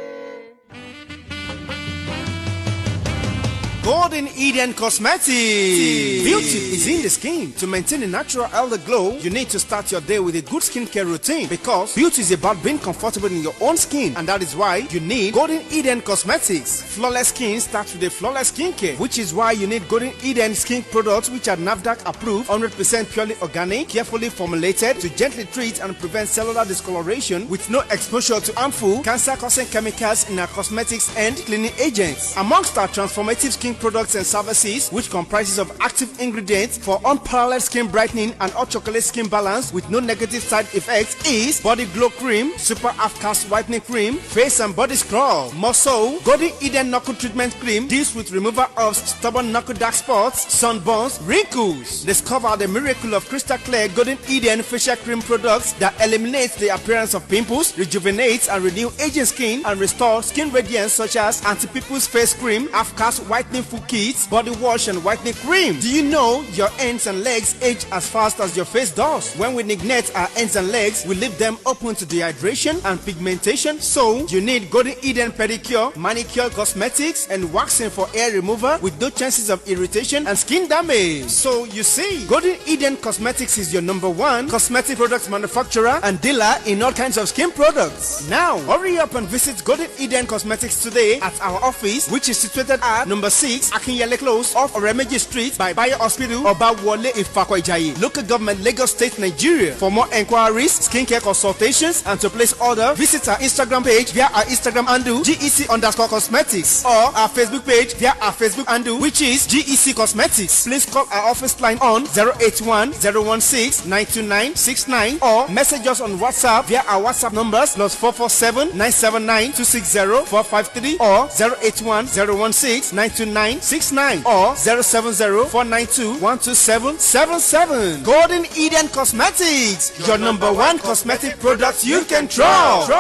Golden Eden Cosmetics. Beauty is in the skin. To maintain a natural elder glow, you need to start your day with a good skincare routine because beauty is about being comfortable in your own skin, and that is why you need Golden Eden Cosmetics. Flawless skin starts with a flawless skincare, which is why you need Golden Eden skin products which are NAFDAC approved, 100% purely organic, carefully formulated to gently treat and prevent cellular discoloration with no exposure to harmful cancer-causing chemicals in our cosmetics and cleaning agents. Amongst our transformative skin products and services, which comprises of active ingredients for unparalleled skin brightening and hot chocolate skin balance with no negative side effects, is Body Glow Cream, Super Half-Cast Whitening Cream, Face and Body Scrub. More so, Golden Eden Knuckle Treatment Cream deals with removal of stubborn knuckle dark spots, sunburns, wrinkles. Discover the miracle of crystal clear Golden Eden facial cream products that eliminates the appearance of pimples, rejuvenates and renew aging skin, and restore skin radiance, such as anti-pimples face cream, half-cast whitening full kits, body wash and whitening cream. Do you know your hands and legs age as fast as your face does? When we neglect our hands and legs, we leave them open to dehydration and pigmentation. So you need Golden Eden pedicure, manicure, cosmetics and waxing for hair removal with no chances of irritation and skin damage. So you see, Golden Eden Cosmetics is your #1 cosmetic products manufacturer and dealer in all kinds of skin products. Now hurry up and visit Golden Eden Cosmetics today at our office, which is situated at #6 Akinyele Close off Oremeji Street by Bayo Hospital, Obawole Ifako-Ijayi, Local Government, Lagos State, Nigeria. For more enquiries, skincare consultations, and to place order, visit our Instagram page via our Instagram handle GEC_cosmetics or our Facebook page via our Facebook handle, which is GEC Cosmetics. Please call our office line on 081-016-92969 or message us on WhatsApp via our WhatsApp numbers +447-979-260-453 or 081-016-92969 or 070-492-12777. Golden Eden Cosmetics, your #1 cosmetic product you can trust.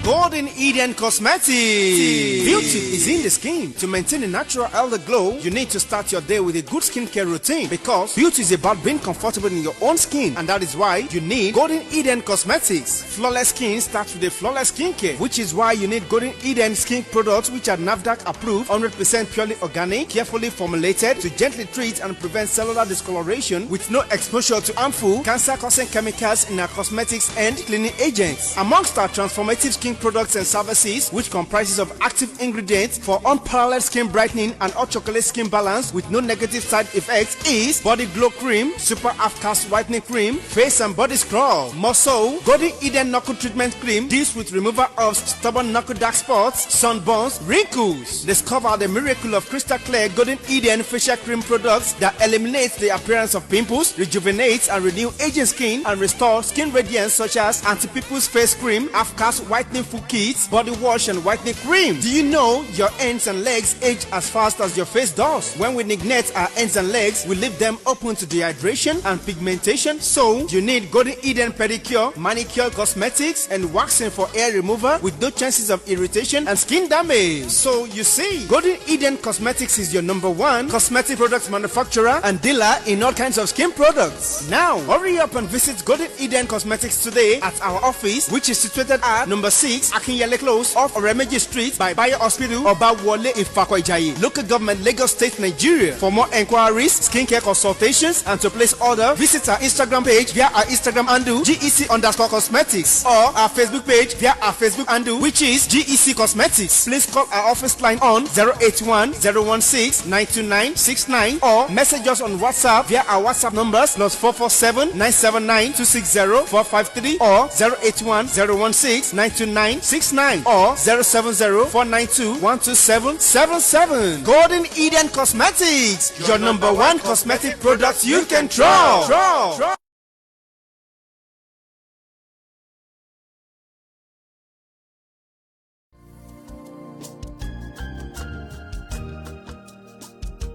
Golden Eden Cosmetics. Beauty is in the skin. To maintain a natural elder glow, you need to start your day with a good skincare routine because beauty is about being comfortable in your own skin, and that is why you need Golden Eden Cosmetics. Flawless skin starts with a flawless skincare, which is why you need Golden Eden skin products which are NAFDAC approved, 100% purely organic, carefully formulated to gently treat and prevent cellular discoloration with no exposure to harmful cancer-causing chemicals in our cosmetics and cleaning agents. Amongst our transformative skin products and services, which comprises of active ingredients for unparalleled skin brightening and hot chocolate skin balance with no negative side effects, is Body Glow Cream, Super Half-Cast Whitening Cream, Face and Body Scrub. More so, Golden Eden Knuckle Treatment Cream deals with removal of stubborn knuckle dark spots, sunburns, wrinkles. Discover the miracle of crystal clear Golden Eden facial cream products that eliminates the appearance of pimples, rejuvenates and renew aging skin, and restore skin radiance, such as anti-pimples face cream, half-cast whitening full kits, body wash and whitening cream. Do you know your hands and legs age as fast as your face does? When we neglect our hands and legs, we leave them open to dehydration and pigmentation. So you need Golden Eden pedicure, manicure, cosmetics and waxing for hair removal with no chances of irritation and skin damage. So you see, Golden Eden Cosmetics is your #1 cosmetic products manufacturer and dealer in all kinds of skin products. Now hurry up and visit Golden Eden Cosmetics today at our office, which is situated at #6 6 Akinyele Close off Oremeji Street by Bayer Hospital, Obawole Ifako-Ijaye, Local Government, Lagos State, Nigeria. For more enquiries, skincare consultations, and to place order, visit our Instagram page via our Instagram handle GEC_cosmetics or our Facebook page via our Facebook handle, which is GEC Cosmetics. Please call our office line on 081-016-92969 or message us on WhatsApp via our WhatsApp numbers +447-979-260-453 or 081-016-92969 or 070-492-12777. Golden Eden Cosmetics, your number one cosmetic product you can trust.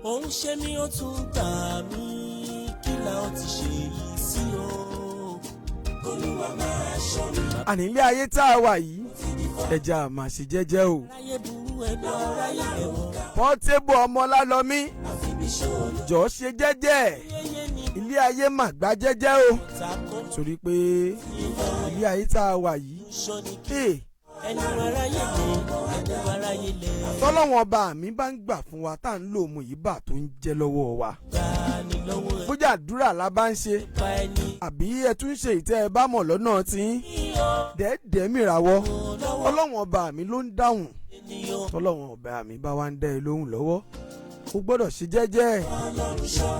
ó ń ṣe mí ó tún gbà mí kí la ó ti ṣe yìí sí o. Olúwa máa ṣọ́ mi. àní ilé ayé tá a wà yìí ẹja máa ṣe jẹ́jẹ́ o. Ráyé burú ẹ̀dá ráyé ẹ̀wọ̀n. Portable ọmọ Olalomi jọ̀ọ́ ṣe jẹ́jẹ́ ilé ayé mà gbà jẹ́jẹ́ o torí pé ilé ayé tá a wà yìí ẹni aráyé lè ẹni aráyé lè. tọ́lọ́wọ́n ọba mi bá ń gbà fún wa tá à ń lò mú yìí bà tó ń jẹ́ lọ́wọ́ wa. bójà àdúrà la bá ń ṣe àbí ẹ tún ṣe ìtẹ́ ẹ bá mọ̀ lọ́nà tí dẹ́ẹ̀dẹ́ mìràwọ́ tọ́lọ́wọ́n ọba mi ló ń dáhùn tọ́lọ́wọ́n ọba mi bá wá ń dá ẹ lóhùn lọ́wọ́ ó gbọ́dọ̀ ṣe jẹ́jẹ́. Ọlọ́run ṣọ́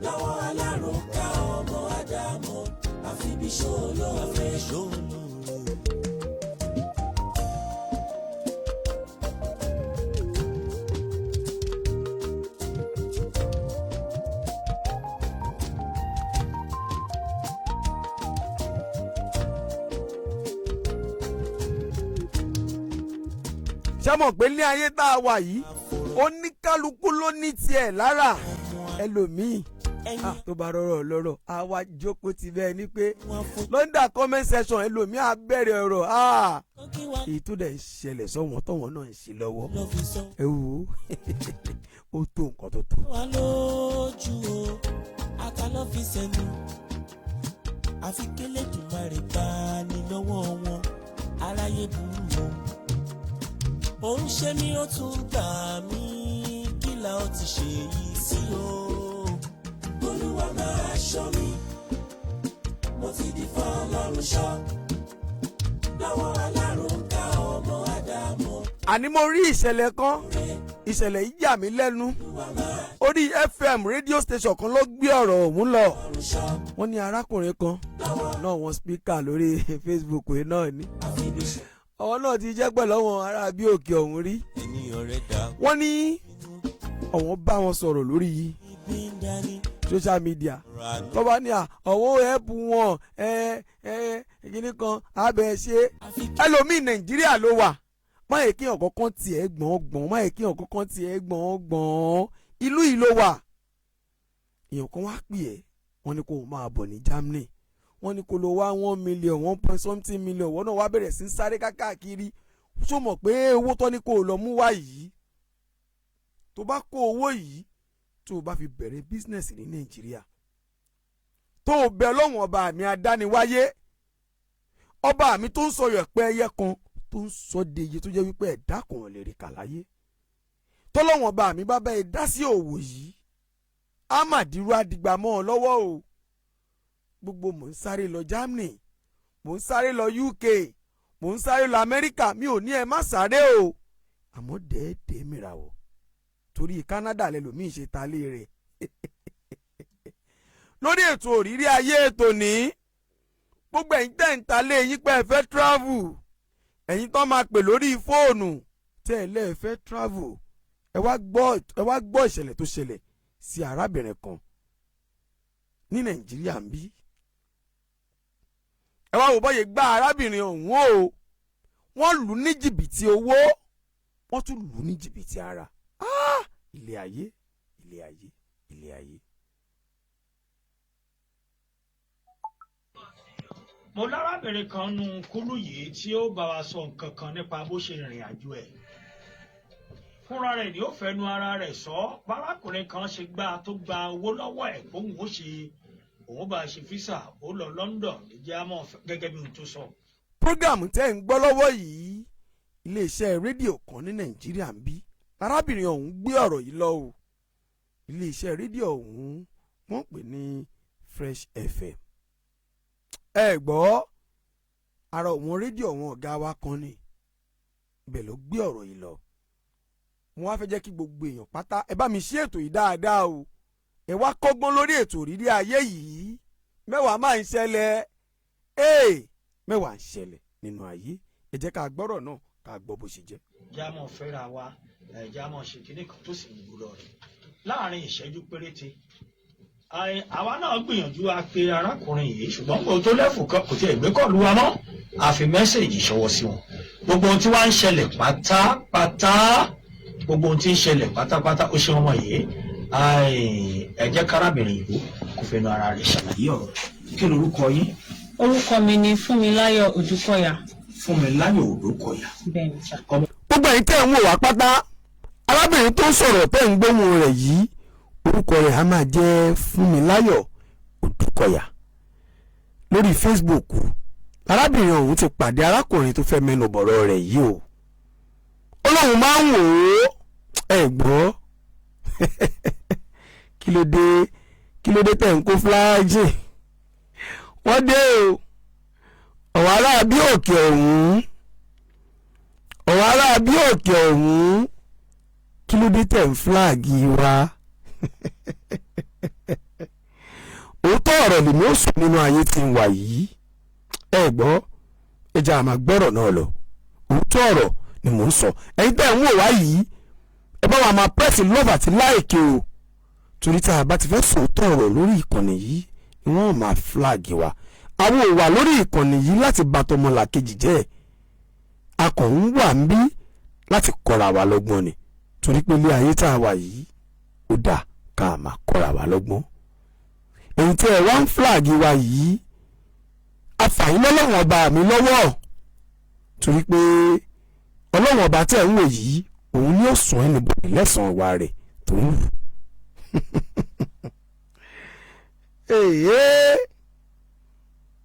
lọ́wọ́ alárùnká ọmọ Ádámọ̀ àfi bí ṣòro àfẹ́ ṣòro. ṣé mọ̀ pé ní ayé tá a wà yìí oníkálukú ló ní tiẹ̀ lára ẹlòmíì tó bá rọrọ̀ lọ́rọ̀ á wá jókòó ti bẹ́ẹ̀ ni pé lọ́ndà comment section ẹlòmíì á bẹ̀rẹ̀ ọ̀rọ̀ èyí tó dẹ̀ ń ṣẹlẹ̀ sọ́wọ́n tọ́wọ́n náà ń ṣe lọ́wọ́ ẹ wò ó tó nǹkan tó tó. wà lójú o àtàlọ́ fi sẹ́nu àfi kélédùmarè bá ní lọ́wọ́ wọn aráyé burú o. ó ń ṣe mí ó tún gbà mí kí la ó ti ṣe yìí sí o. Olúwa máa ṣọ́ mi mo ti di fún Ọlọ́run ṣọ́ lọ́wọ́ alárùnká ọmọ Ádámọ̀. àní mo rí ìṣẹ̀lẹ̀ kan ìṣẹ̀lẹ̀ yìí yà mí lẹ́nu orí FM rédíò station kan ló gbé ọ̀rọ̀ ọ̀hún lọ wọ́n ní arákùnrin kan náà wọ́n spíkà lórí Facebook yìí náà ni àwọn náà ti jẹ́ pẹ̀lú àwọn ará bí òkè ọ̀hún rí wọ́n ní àwọn bá wọn sọ̀rọ̀ lórí social media tó bá ní ọ̀wọ́ ẹ̀bù wọn kíní kan abẹ́ ṣe ẹlòmíì Nàìjíríà ló wà má yẹ kí ọ̀kọ̀ọ̀kan tiẹ̀ gbọ̀ngbọ̀n má yẹ kí ọ̀kọ̀ọ̀kan tiẹ̀ gbọ̀ngbọ̀n ìlú yìí ló wà èèyàn kan wá pè ẹ́ wọ́n ní kó o máa bọ̀ ní Germany wọ́n ní kó lọ wá 1 million 1.something million wọ́n náà wá bẹ̀rẹ̀ sí sáré káàkiri ṣó mọ̀ pé owó tó ní kó o lọ mú wá yìí tó bá kó owó yìí tó o bá fi bẹ̀rẹ̀ business ní Nàìjíríà tó o bẹ lọ́wọ́n ọba mi adániwáyé ọba mi tó ń sọ yọ̀pẹ́ ẹyẹ kan tó ń sọ de iye tó jẹ́ wípé ẹ̀dá kan lè rí kàláyé tọ́lọ́wọ́n ọba mi bá bẹ́ẹ̀ dá sí òwò yìí á mà dírú àdìgbà mọ́ ọ lọ́wọ́ o gbogbo mò ń sáré lọ Germany mò ń sáré lọ UK mò ń sáré lọ Amẹ́ríkà mi ò ní ẹ má sáré o àmọ́ dẹ́ẹ̀dẹ́ mìíràn o torí Canada lẹ́lòmíì ṣe talé rẹ̀ lórí ètò òrírí ayé ètò ní gbogbo ẹ̀yin tẹ́ ń talé yín pé ẹ fẹ́ travel ẹ̀yin tó máa pè lórí fóònù tẹ́ ẹ lẹ́ẹ̀ fẹ́ travel ẹ wá gbọ́ ìṣẹ̀lẹ̀ tó ṣẹlẹ̀ sí arábìnrin kan ní Nàìjíríà ń bí ẹ wá wò bọ́yẹ gba arábìnrin ọ̀hún o wọ́n lù ní jìbìtì owó wọ́n tún lù ní jìbìtì ara ilé ayé ilé ayé ilé ayé. mo lárábìnrin kan nu kúlù yìí tí ó bá wa sọ nǹkan kan nípa bó ṣe rìnrìn àjò ẹ̀ fúnra rẹ̀ ni ó fẹnu ara rẹ̀ sọ bárakùnrin kan ṣe tó gba owó lọ́wọ́ ẹ̀ bóun ó ṣe òun bá ṣe físà ó lọ London ní jámọ́ gẹ́gẹ́ bí ohun tó sọ prógámù tẹ́ ń gbọ́ lọ́wọ́ yìí iléeṣẹ́ rédíò kan ní Nàìjíríà ń bí arábìnrin ọ̀hún gbé ọ̀rọ̀ yìí lọ o iléeṣẹ́ rédíò ọ̀hún wọ́n pè ní Fresh FM ẹ gbọ́ ara òun rédíò àwọn ọ̀gá wa kan ni ibẹ̀ ló gbé ọ̀rọ̀ yìí lọ mo wá fẹ́ jẹ́ kí gbogbo èèyàn pátá ẹ bá mi ṣe ètò yìí dáadáa o ẹ wá kọ́gbọ́n lórí ètò Ìrírí Ayé yìí mẹ́wàá máa ń ṣẹlẹ̀ mẹ́wàá ń ṣẹlẹ̀ nínú ayé ẹ jẹ́ ká gbọ́rọ̀ náà ká gbọ́ bó ṣe jẹ́. jámọ̀ fẹ́ra wa jámọ̀ ṣe kíní kan tó sì ń gbúdọ̀ rẹ̀ láàrin ìṣẹ́jú péréte àwa náà gbìyànjú a pe arákùnrin yìí ṣùgbọ́n kò tó lẹ́fù kan kò tiẹ̀ gbé kọ́ọ̀lù wa mọ́ a fi mẹ́sẹ̀gì ṣọwọ́ sí wọn gbogbo ohun tí wàá ń ṣẹlẹ̀ pátápátá gbogbo ohun tí ń ṣẹlẹ̀ pátápátá ó ṣe ọmọ yìí ẹ jẹ́ kárábìnrin yìí kò fẹ́nu ara rẹ̀ ṣàlàyé ọ̀rọ̀ kí lorúkọ yín. orúkọ mi ni Fúnmiláyọ̀ Odúkọ̀yà. Fúnmiláyọ̀ Odúkọ̀yà. bẹ́ẹ̀ni sà. gbogbo ẹ̀yin tẹ́ ń wò wá pátá arábìnrin tó ń sọ̀rọ̀ tẹ́ ń gbóhùn rẹ̀ yìí orúkọ rẹ̀ á máa jẹ́ Fúnmiláyọ̀ Odúkọ̀yà. lórí Facebook arábìnrin ọ̀hún ti pàdé arákùnrin tó fẹ́ mẹ́nu bọ̀rọ̀ rẹ̀ yìí o ó lóun máa ń wò ó ẹ gbọ́ kí ló dé tẹ̀ ń kó fúláàjì wọ́n dé o ọ̀wọ́ ará bí òkè ọ̀hún kí ló dé tẹ̀ ń fúláàgì wa òótọ́ ọ̀rọ̀ lèmi ó sùn nínú ayé tí ń wà yìí ẹ gbọ́ ẹja àmà gbọ́rọ̀ náà lọ òótọ́ ọ̀rọ̀ ni mò ń sọ ẹ̀yin tẹ́ ń wò wá yìí ẹ bá wa máa pẹ́ẹ́sì lọ́ọ̀bù àti láìkè o torí tá a bá ti fẹ́ sòótọ́ ọ̀rọ̀ lórí ìkànnì yìí ni wọ́n máa fúláàgì wa àwọn ò wà lórí ìkànnì yìí láti bà tọmọlàkejì jẹ́ a kàn ń wà ń bí láti kọ́ra wa lọ́gbọ́n ni torí pé ilé ayé tá a wà yìí ó dà ká máa kọ́ra wa lọ́gbọ́n èyí tí ẹ wá ń fúláàgì wa yìí afàyín lọ́lọ́wọ́n ọba mi lọ́wọ́ torí pé ọlọ́wọ́n ọba tẹ̀ ń wò yìí òun ni ó sùn ẹni bòdì lẹ́sàn-án wa rẹ̀ tó ń wù.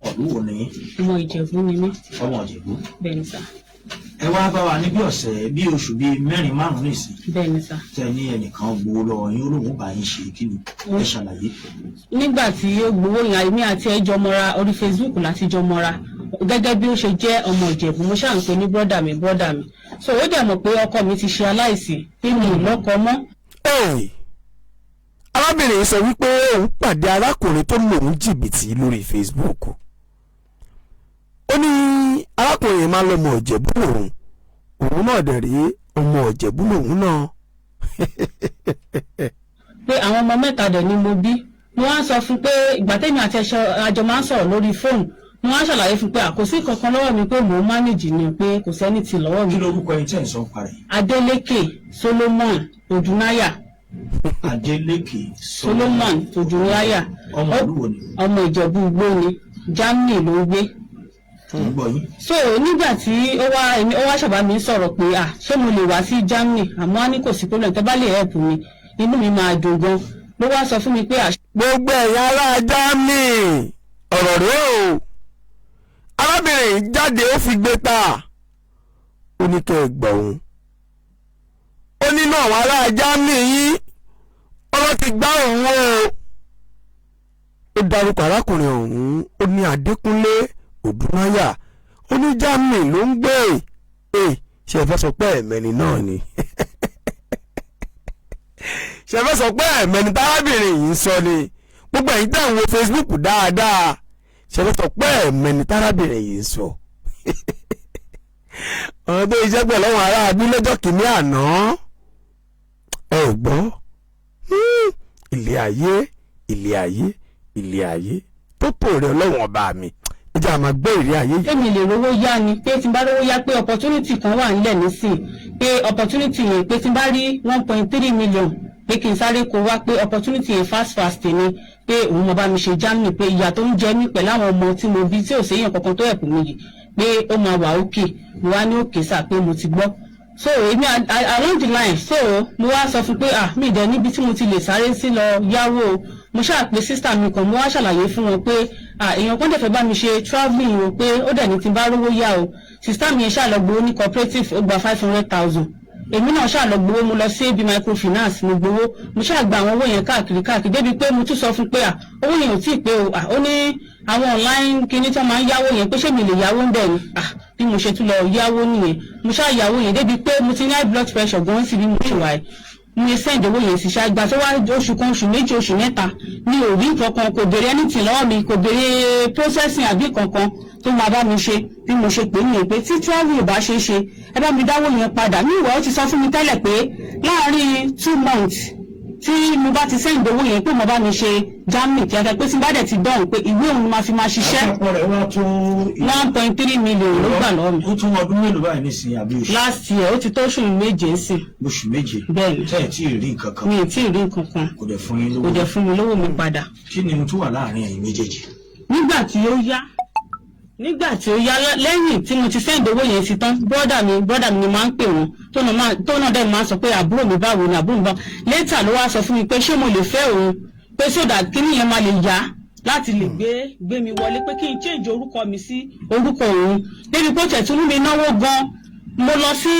ọ̀lú wo ni. ọmọ Ìjẹ̀bú ni mí. ọmọ Ìjẹ̀bú. bẹ́ẹ̀ni sà. ẹ wá bá wa ní bí ọ̀sẹ̀ bí oṣù bíi 4-5 nìsín. bẹ́ẹ̀ni sà. tẹ ní ẹnìkan gbowó lọ́wọ́ yín olóhùn bá yín ṣe kí ni ẹ ṣàlàyé. nígbà tí ó gbowó yẹn èmi àti ẹ jọ mọ́ra orí Facebook láti jọ mọ́ra gẹ́gẹ́ bí ó ṣe jẹ́ ọmọ Ìjẹ̀bú mo ṣáà ń pè ní bọ́dà mi so ó dẹ̀ mọ̀ pé ọkọ mi ti ṣe aláìsí pé mi ò lọ́kọ mọ́. arábìnrin sọ wípé òun pàdé arákùnrin tó lòun jìbìtì lórí Facebook ó ní arákùnrin máa lọ́mọ Ìjẹ̀bú òun náà dẹ̀ rí ọmọ Ìjẹ̀bú lòun náà. pé àwọn ọmọ mẹ́ta dẹ̀ ni mo bí mo wá sọ fún pé ìgbà tẹ́mi àti àjọ máa ń sọ̀rọ̀ lórí fóònù mo wá ṣàlàyé fún pé àkòsí kankan lọ́wọ́ mi pé mò ń mánéjì ni pé kò sẹ́ni ti lọ́wọ́ mi. kí lórúkọ ẹni tí ẹ̀ ń sọ parí. Adélékè Solomon Odúnáyà. Adélékè Solomon Odúnáyà. ọmọ olúwo ni. ọmọ Ìjẹ̀bú Igbó ni Germany ló ń gbé. so nígbà tí ó wá ṣàbá mi sọ̀rọ̀ pé ṣé mo lè wá sí Germany àmọ́ á ní kò sí problem tẹ́ bá lè help mi inú mi máa dùn gan ló wá sọ fún mi pé. gbogbo ẹ̀yà ará Germany ọ̀rọ̀ rẹ̀ o arábìnrin jáde ó fi gbé ta ó ní kẹ́ ẹ gbọ́ òun ó nínú àwọn ará Germany yìí ọ̀rọ̀ ti gbá òun o ó dárúkọ arákùnrin ọ̀hún ó ní Adékúnlé Odúnáyà ó ní Germany ló ń gbé ṣe fẹ́ sọ pé ẹ̀mẹ́ni náà ni ṣe fẹ́ sọ pé ẹ̀mẹ́ni tárábìnrin yìí ń sọ ni gbogbo ẹ̀yin tẹ́ ń wo Facebook dáadáa ṣe fẹ́ sọ pé ẹ̀mẹ́ni tárábìnrin yìí ń sọ ọ̀rọ̀ tó iṣẹ́ pẹ̀lú àwọn ará abí lọ́jọ́ kìíní àná ẹ gbọ́ ilé ayé tó pò rẹ ọlọ́wọ̀n ọba mi ìjà àmà gbé ìrí ayé yìí. èmi lè rówó yá ni pé tí n bá rówó yá pé opportunity kan wà nílẹ̀ nísìn pé opportunity yẹn pé tí n bá rí 1.3 million pé kí n sáré kó wá pé opportunity yẹn fast ni pé òun mo bá mi ṣe Germany pé ìyà tó ń jẹ mí pẹ̀lú àwọn ọmọ tí mo bí tí ò séyàn kankan tó ẹ̀kú mi yìí pé ó máa wà òkè mo wá ní òkè sà pé mo ti gbọ́ so èmi along the line so mo wá sọ fún pé mi dẹ̀ níbi tí mo ti lè sáré sí lọ yáwó mo ṣáà pé sísítà mi kan mo wá ṣàlàyé fún wọn pé èèyàn kan dẹ̀ fẹ́ bá mi ṣe travelling o pé ó dẹ̀ ní tí n bá rówó yá o sísítà mi yẹn ṣáà lọ gbowó ní cooperative ó gba 500,000 èmi náà ṣáà lọ gbowó mo lọ sí AB microfinance mo gbowó mo ṣáà gba àwọn owó yẹn káàkiri débi pé mo tún sọ fún pé owó yẹn ò tí ì pé o ó ní àwọn online kinní tí wọ́n máa ń yáwó yẹn pé ṣé mi lè yáwó ń bẹ̀ ni bí mo ṣe tún lọ yáwó nìyẹn mo ṣáà yáwó yẹn débi pé mo ti ní high blood pressure gan sí bí mo ṣe wà mo yẹ send owó yẹn sí ṣáàgbà tó wá oṣù kan oṣù méjì oṣù mẹ́ta mi ò rí kankan kò béèrè anything lọ́wọ́ mi kò béèrè processing àbí kankan tó máa bá mi ṣe bí mo ṣe pè nìyẹn pé tí travel ò bá ṣe é ṣe ẹ bá mi dáwó yẹn padà ní ìwà ó ti sọ fún mi tẹ́lẹ̀ pé láàárín 2 months tí mo bá ti send owó yẹn pé mo bá mi ṣe Germany kíákíá pé tí n bá dẹ̀ ti dán pé ìwé òun ni máa fi máa ṣiṣẹ́. àpapọ̀ rẹ̀ wá tó 1.3 million ló gbà lọ́wọ́ mi. ó tún ọdún mélòó báyìí nísìnyí àbí oṣù. last year ó ti tó oṣù méje sí. oṣù méje. bẹ́ẹ̀ni tẹ́ ẹ̀ tí ì rí nǹkan kan. mi ì tí ì rí nǹkan kan. kò dẹ̀ fún yín lówó. kò dẹ̀ fún mi lówó mi padà. kí ni mo tún wà láàrin ẹ̀yin méjèèjì. nígbà tí ó yá lẹ́yìn tí mo ti send owó yẹn sí tán brọ́dà mi ni máa ń pè wọ́n tó náà dẹ̀ máa ń sọ pé àbúrò mi báwo ni àbúrò mi báwo later ló wá sọ fún mi pé ṣé mo lè fẹ́ òun pé sódà kíní yẹn máa lè yá láti lè gbé mi wọlé pé kí n change orúkọ mi sí orúkọ òun débi pé ó tẹ̀ tún mú mi náwó gan mo lọ sí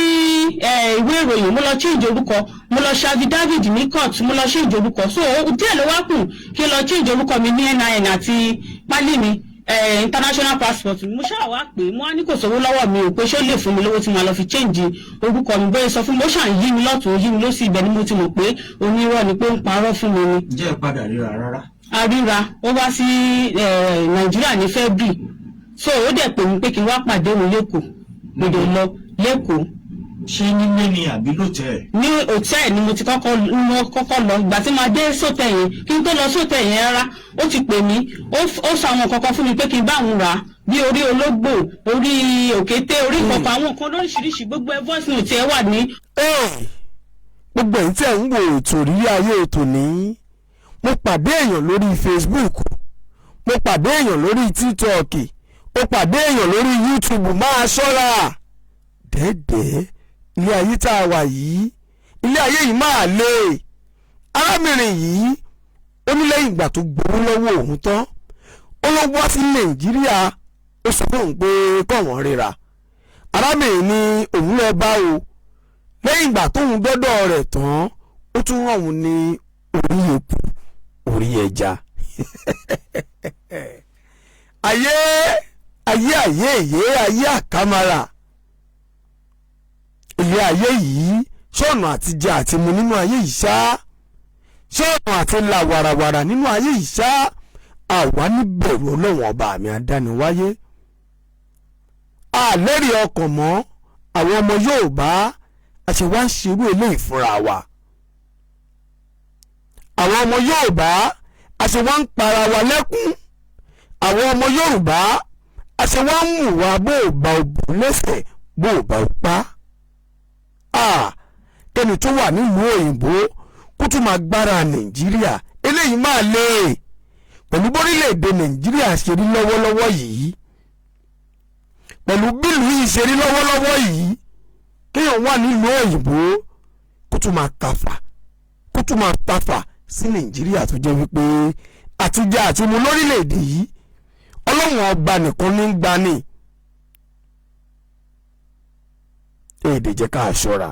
ìwé ìròyìn mo lọ change orúkọ mo lọ ṣàfi David ní court mo lọ change orúkọ so díẹ̀ ló wá kù kí n lọ change orúkọ mi ní NIN àti pálí mi international passport mo ṣáà wá pé mo á ní kò sówó lọ́wọ́ mi ò pé ṣó lè fún mi lówó tí mo lọ fi change orúkọ mi bóyá sọ fún mi ó ṣàn yí mi lọ́tún yí mi ló sì ibẹ̀ ni mo ti mọ̀ pé onírọ́ ni pé ń parọ́ fún mi ni. jẹ́ ìpadà ríra rárá. a ríra ó wá sí Nàìjíríà ní February so ó dẹ̀ pè mí pé kí n wá pàdé òun lẹ́kọ̀ọ́ mo dẹ̀ lọ lẹ́kọ̀ọ́. ṣé nílé ni àbí lótẹ́ẹ̀. ní hòtẹ́ẹ̀ ni mo kọ́kọ́ lọ ìgbà tí máa dé sótẹ́ yẹn kí n tó lọ sótẹ́ yẹn rárá ó ti pè mí ó sọ àwọn kankan fún mi pé kí n bá òun rà á bí orí ológbò orí òkété orí kankan àwọn nǹkan lóríṣiríṣi gbogbo ẹ voice note ẹ wà ní. gbogbo èyí tẹ̀ ń wo ètò Ìrírí Ayé ètò ní mo pàdé èèyàn lórí Facebook mo pàdé èèyàn lórí TikTok mo pàdé èèyàn lórí YouTube máa ṣọ́ra dẹ́dẹ́ ilé ayé tá a wà yìí ilé ayé yìí máa lé arábìnrin yìí ó ní lẹ́yìn ìgbà tó gbowó lọ́wọ́ òun tán ó lọ wá sí Nàìjíríà ó sọ fún òun pé kọ́wọ́n ríra arábìnrin ní òun lọ bá o lẹ́yìn ìgbà tóun dọ́dọ̀ rẹ̀ tán ó tún ràn òun ní orí epo orí ẹja ayé àkàmàrà ilé ayé yìí ṣọ́ọ̀nà àti jẹ àti mu nínú ayé yìí ṣá ṣọ́ọ̀nà àti la wàràwàrà nínú ayé yìí ṣá àwa níbẹ̀rù Ọlọ́run ọba àmì àdániwáyé àlẹ́rìí ọkàn mọ́ àwọn ọmọ Yorùbá àṣewá ń ṣerú eléyìí fúnra wa àwọn ọmọ Yorùbá àṣewá ń para wa lẹ́kún àwọn ọmọ Yorùbá àṣewá ń mú wa bó o bá o bù lẹ́sẹ̀ bó o bá o pa kẹ́ni tó wà nílùú òyìnbó kó tún máa gbára Nàìjíríà eléyìí máa lé pẹ̀lú bórílẹ̀-èdè Nàìjíríà ṣe rí lọ́wọ́lọ́wọ́ yìí pẹ̀lú bílù yìí ṣe rí lọ́wọ́lọ́wọ́ yìí kéèyàn wà nílùú òyìnbó kó tún máa kàfà kó tún máa tafà sí Nàìjíríà tó jẹ́ wípé àtijọ́ àti mu lórílẹ̀-èdè yìí Ọlọ́run ọba nìkan ní ń gbani èdè jẹ́ ká ṣọ́ra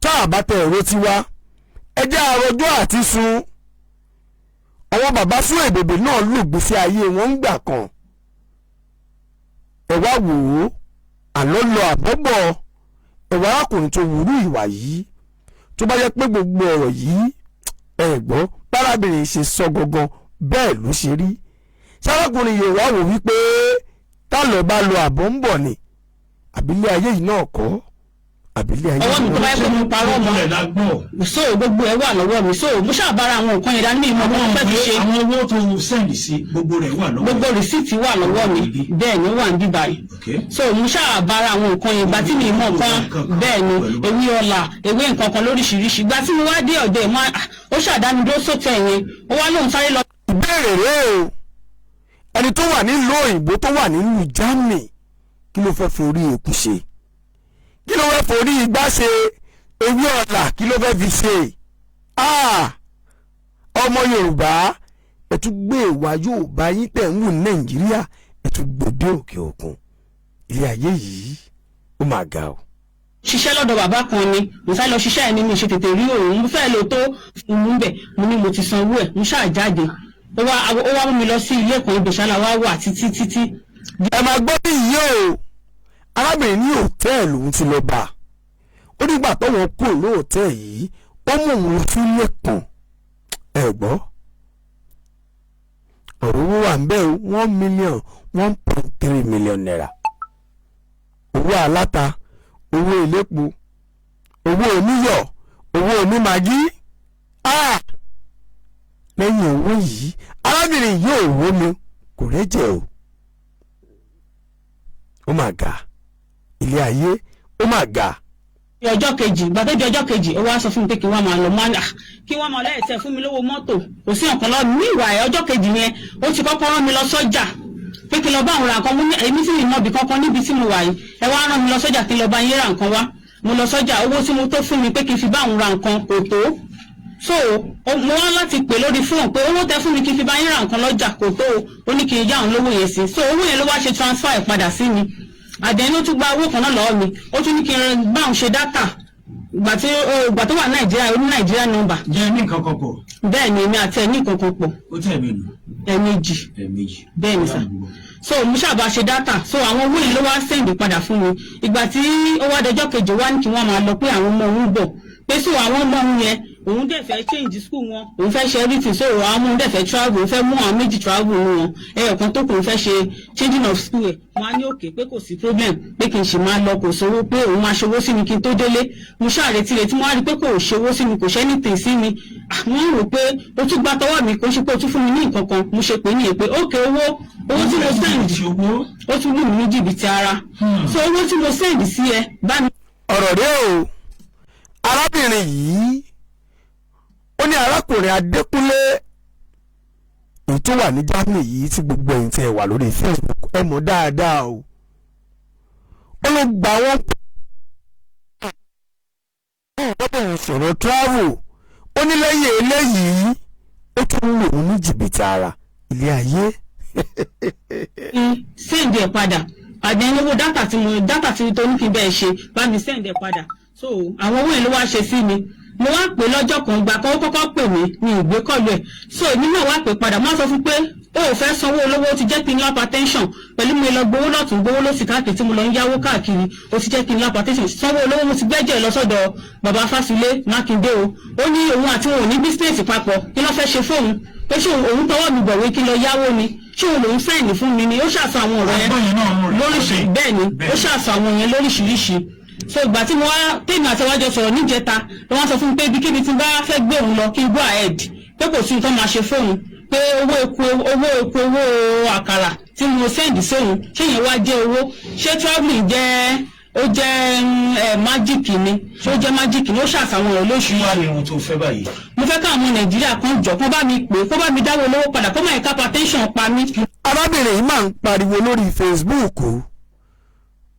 tá a bá tẹ ẹ̀rọ tiwa ẹjẹ́ àròjọ́ àti sun àwọn bàbá Suebebe náà lùgbésí ayé wọn ń gbà kan ẹ wá wò ó àlọ́ lọ àbọ̀bọ̀ ẹ̀wà arákùnrin tó wúrú ìwà yìí tó bá yẹ pé gbogbo ọ̀rọ̀ yìí ẹ gbọ́ bárábìnrin ṣe sọ gangan bẹ́ẹ̀ ló ṣe rí sárákùnrin yìí wá wò wípé tá lọ bá lọ àbọ̀ ń bọ̀ ni àbílẹ̀ ayé yìí náà kọ́ àbílẹ̀ ayé ọwọ́ mi tó bá yẹ pé mo parọ́ mọ́ so gbogbo ẹ wà lọ́wọ́ mi so mo ṣàbára àwọn nǹkan yẹn dání ìmọ̀ ọmọ fẹ́ fi ṣe. àwọn owó tó sẹ́ndì sí gbogbo rẹ̀ wà lọ́wọ́ gbogbo rìsíìtì wà lọ́wọ́ mi bẹ́ẹ̀ ni ó wà níbí báyìí so mo ṣàbára àwọn nǹkan yẹn gba tí mi mọ̀ nǹkan bẹ́ẹ̀ ni ewé ọ̀la ewé nǹkan kan lóríṣiríṣi gba tí mo wá dé ọ̀dọ̀ ẹ̀ mọ́ ó ṣàdánidó sótẹ̀ yẹn ó wá lóun sáré lọ. ìbéèrè rẹ o ẹni tó wà nílùú òyìnbó tó wà nílùú Germany kí ló fẹ́ forí eku ṣe kí ló fẹ́ forí igbá ṣe ewé ọ̀la kí ló fẹ́ fi ṣe ọmọ Yorùbá ẹ tún gbé ìwà Yorùbá yín tẹ̀ ń wù ní Nàìjíríà ẹ tún gbòde òkè òkun. Ilé ayé yìí ó máa ga o. ṣiṣẹ́ lọ́dọ̀ bàbá kan ni mo fẹ́ lọ ṣiṣẹ́ ẹni mi ṣe tètè rí òun mo fẹ́ lò tó òun bẹ̀ mo ní mo ti sanwó ẹ̀ mo ṣáà jáde ó wá mú mi lọ sí ilé kan ibẹ̀ ṣáà wá wà títí. Ẹ máa gbọ́ bí yìí o arábìnrin ní hòtẹ́ẹ̀lì òun ti lọ bá ó nígbà tóun kúrò ní hòtẹ́ẹ̀lì yìí ó mú òun lọ sí ilé kan ẹ gbọ́ ọ̀rọ̀ owó wà ń bẹ́ẹ̀ 1.3 million naira owó aláta owó ìlépo owó oníyọ̀ owó onímàgí lẹ́yìn owó yìí arábìnrin yóò wó mi kò rẹ́jẹ̀ o ó mà ga ilé ayé ó mà ga. ọjọ́ kejì gbàtọ́ di ọjọ́ kejì ó wá sọ fún mi pé kí wọ́n máa lọ kí wọ́n máa lẹ́yìn tẹ́ fún mi lówó mọ́tò kò sí ọ̀kan lọ ní ìwà ẹ̀ ọjọ́ kejì yẹn ó ti kọ́kọ́ rán mi lọ sọ́jà pé kí lọ bá àwọn ra nǹkan mú ní èmi sì mọ̀ bí kankan níbi tí mo wà yìí ẹ wá rán mi lọ sọ́jà kí lọ bá yín ra nǹkan wá mo lọ sọ́jà owó tí mo tó fún mi pé kí n fi bá àwọn ra nǹkan kò tó so mo wá láti pè lórí fóònù pé owó tẹ fún mi kí n fi bá yín ra nǹkan lọ́jà kò tó ó ní kí n yá òun lówó yẹn sí so owó yẹn ló wá ṣe transfer ẹ̀ padà sí mi àdéhùn ó tún gba owó kan náà lọ́wọ́ mi ó tún ní kí n bá òun ṣe dátà ìgbà tó wà Nàìjíríà ó ní Nàìjíríà nọ́mbà. jẹ́ ní nǹkan kan pọ̀. bẹ́ẹ̀ ni èmi àti ẹ̀ ní nǹkan kan pọ̀. ó tẹ̀ mí nù. ẹ̀ẹ̀mejì. bẹ́ẹ̀ ni sà. so mo ṣàbà ṣe dátà so àwọn owó yìí ló wá sẹ́ǹdì padà fún mi ìgbà tí ó wá dọjọ́ kejì wá ní kí wọ́n máa lọ pé àwọn ọmọ òun bọ̀ pé so àwọn ọmọ òun yẹn òun dẹ̀ fẹ́ change school wọn òun fẹ́ ṣe everything so àwọn ọmọ òun dẹ̀ fẹ́ travel òun fẹ́ mú àwọn méjì travel wọn ẹyọ̀kan tó kù òun fẹ́ ṣe changing of school ẹ̀ wọ́n á ní òkè pé kò sí problem pé kí n ṣì máa lọ kò sówó pé òun máa ṣòwò sí mi kí n tó délé mo ṣàrètí rẹ̀ tí mo wá rí pé kò ṣòwò sí mi kò ṣe anything sí mi àwọn rò pé ó tún gbá tọwọ́ mi kò ṣe pé ó tún fún mi ní nǹkan kan mo ṣe pé nìyẹn pé òkè owó tí mo send ó tún lù mí ní jìbìtì ara so owó tí mo send sí ẹ bá mi. ọ̀rọ̀ rẹ o arábìnrin yìí ó ní arákùnrin Adékúnlé èyí tó wà ní Germany yìí tí gbogbo ẹ̀yin tẹ́ wà lórí Facebook ẹ mọ̀ dáadáa o ó ló gba wọn gbọ́dọ̀ sọ̀rọ̀ travel ó ní lẹ́yìn eléyìí ó tún lò ó ní jìbìtì ara ilé ayé. send ẹ̀ padà àdéhùn owó dátà tí tó ní kí n bẹ́ẹ̀ ṣe bá mi send ẹ̀ padà so àwọn owó yẹn ló wá ṣe sí mi mo wá pè lọ́jọ́ kan ìgbà kan ó kọ́kọ́ pè mí ní ìgbékọ̀lù ẹ̀ so èmi náà wá pè padà mo sọ fún pé ó ò fẹ́ sanwó olówó ó ti jẹ́ kí n lápá tẹ́ńsọ̀n pẹ̀lú mi lọ gbowó lọ́tún gbowó lọ́sì káàkiri tí mo lọ ń yáwó káàkiri ó ti jẹ́ kí n lápá tẹ́ńsọ̀n sanwó olówó mo ti gbẹ́jẹ̀ lọ sọ́dọ̀ bàbá Fásilé Mákindé o ó ní òun àti òun ò ní bísíǹsì papọ̀ kí ló fẹ́ ṣe fóun pé ṣé òun tọwọ́ mi bọ̀wé kí lọ yáwó ni ṣé òun lòún sáìnì fún mi ni ó ṣàṣọ àwọn ọ̀rọ̀ yẹn lóríṣiríṣi bẹ́ẹ̀ ni ó ṣàṣọ àwọn yẹn lóríṣiríṣi so ìgbà tí mo wá tèmi àtẹwájọ sọ̀rọ̀ níjẹta ló wá sọ fún mi pé ibikíbi tí n bá fẹ́ gbé òun lọ kí n go ahead pé kò sí nǹkan máa ṣe fóun pé owó àkàrà tí mo send sóun ṣé yẹn wá jẹ́ owó ṣé travelling jẹ́ ó jẹ́ májíìkì ni ṣé ó jẹ́ májíìkì ni ó ṣàṣàwọn ọ̀rọ̀ lóṣù yìí. wá ní ohun tó fẹ́ báyìí. mo fẹ́ káwọn ọmọ Nàìjíríà kan jọ kó bá mi pè kó bá mi dáwọ́ olówó padà kó má yẹ kápá tẹ́ńsọ̀n pa mí. arábìnrin yìí máa ń pariwo lórí Facebook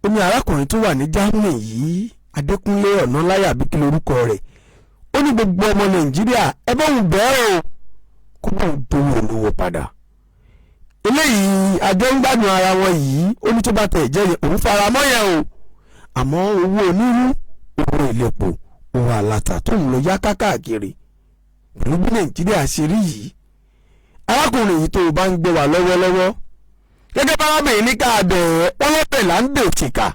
ó ní arákùnrin tó wà ní Germany yìí Adékúnlé Ọ̀nàláyà bí kí lorúkọ rẹ̀ ó ní gbogbo ọmọ Nàìjíríà ẹ bá òun bẹ́ẹ̀ o kó bá òun dówó olówó padà eléyìí àjọ ń gbádùn ara wọn yìí ó ní tó bá tẹ̀ jẹ́ yẹn òun fara mọ́ yẹn o àmọ́ owó onírú owó ìlépo owó aláta tó ń lọ yá káàkiri pẹ̀lú bí Nàìjíríà ṣe rí yìí arákùnrin yìí tó o bá ń gbé wa lọ́wọ́lọ́wọ́ gẹ́gẹ́ bá arábìnrin ní ká bẹ̀ẹ́ wọ́n lọ́bẹ̀ là ń bẹ̀ òkìkà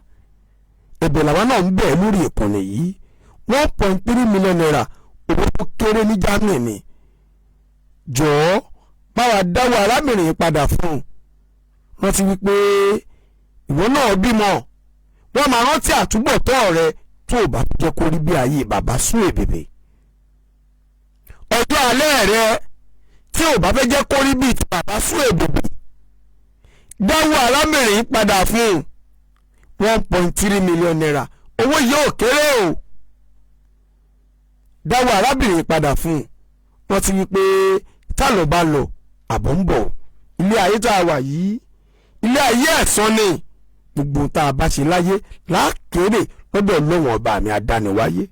ẹ̀bẹ̀ làwọn náà ń bẹ̀ lórí ìkànnì yìí 1.3 million naira owó tó kéré ní Germany ni jọ̀ọ́ báwa dáwọ́ arábìnrin padà fún un rántí wípé ìwọ náà bímọ wọ́n máa rántí àtúbọ̀tán rẹ tó o bá jẹ́ kó rí bí ayé bàbá Suebebe ọjọ́ alẹ́ rẹ tí o bá fẹ́ jẹ́ kó rí bí bàbá Suebebe dáwọ́ arábìnrin padà fún 1.3 million naira owó yóò kéré o dáwọ́ arábìnrin padà fún wọ́n ti wí pé tá ló bá lọ àbọ̀ ń bọ̀ ilé ayé tá a wà yìí ilé ayé ẹ̀san ni gbogbo tá a bá ṣe láyé lákèrè lọ́dọ̀ Ọlọ́run ọba mi adániwáyé.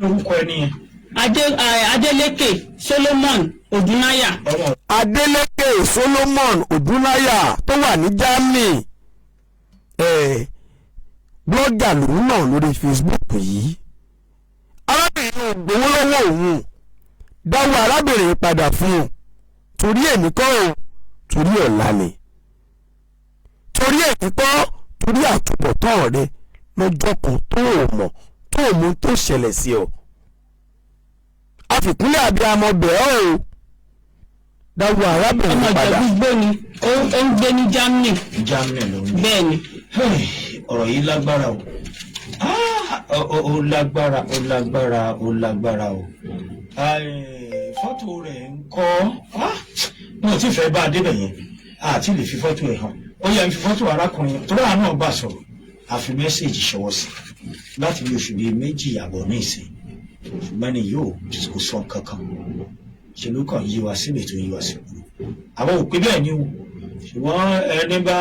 orúkọ ẹni yẹn. Adeleke Solomon Odunaya. Adeleke Solomon Odunaya tó wà ní Germany blọ́gà lòun náà lórí Facebook yìí. Arábìnrin ògbówó lọ́wọ́ òun dáwọ́ arábìnrin padà fún un torí èmi kọ́ ò torí ọ̀la ni torí èmi kọ́ torí àtúbọ̀tán rẹ lọ́jọ́ kan tó o mọ̀ tó o mú tó ṣẹlẹ̀ sí ọ. Àfikúnlẹ̀ abiyamọ bẹ̀ẹ́ o dáwọ́ arábìnrin padà. ọmọ ìjọba gbó ni ó ń gbé ní Germany. Germany ló ń gbé. bẹ́ẹ̀ ni. ọ̀rọ̀ yìí lágbára o. ó lágbára o. fọ́tò rẹ̀ ń kọ́ wọn ò tí fẹ́ bá a débẹ̀ yẹn àti lè fi fọ́tò ẹ̀ hàn ó yẹ fi fọ́tò arákùnrin tó bá náà bá sọ̀rọ̀ àfi mẹ́sẹ̀jì ṣọwọ́ sí láti bí oṣù bíi 2 àbọ̀ ní ìsìn ṣùgbọ́n ni yóò kò sọ kankan ṣe ló kàn yí wa síbẹ̀ tó yí wa sí àwọn òpin bẹ́ẹ̀ ni o ṣùgbọ́n ẹni bá.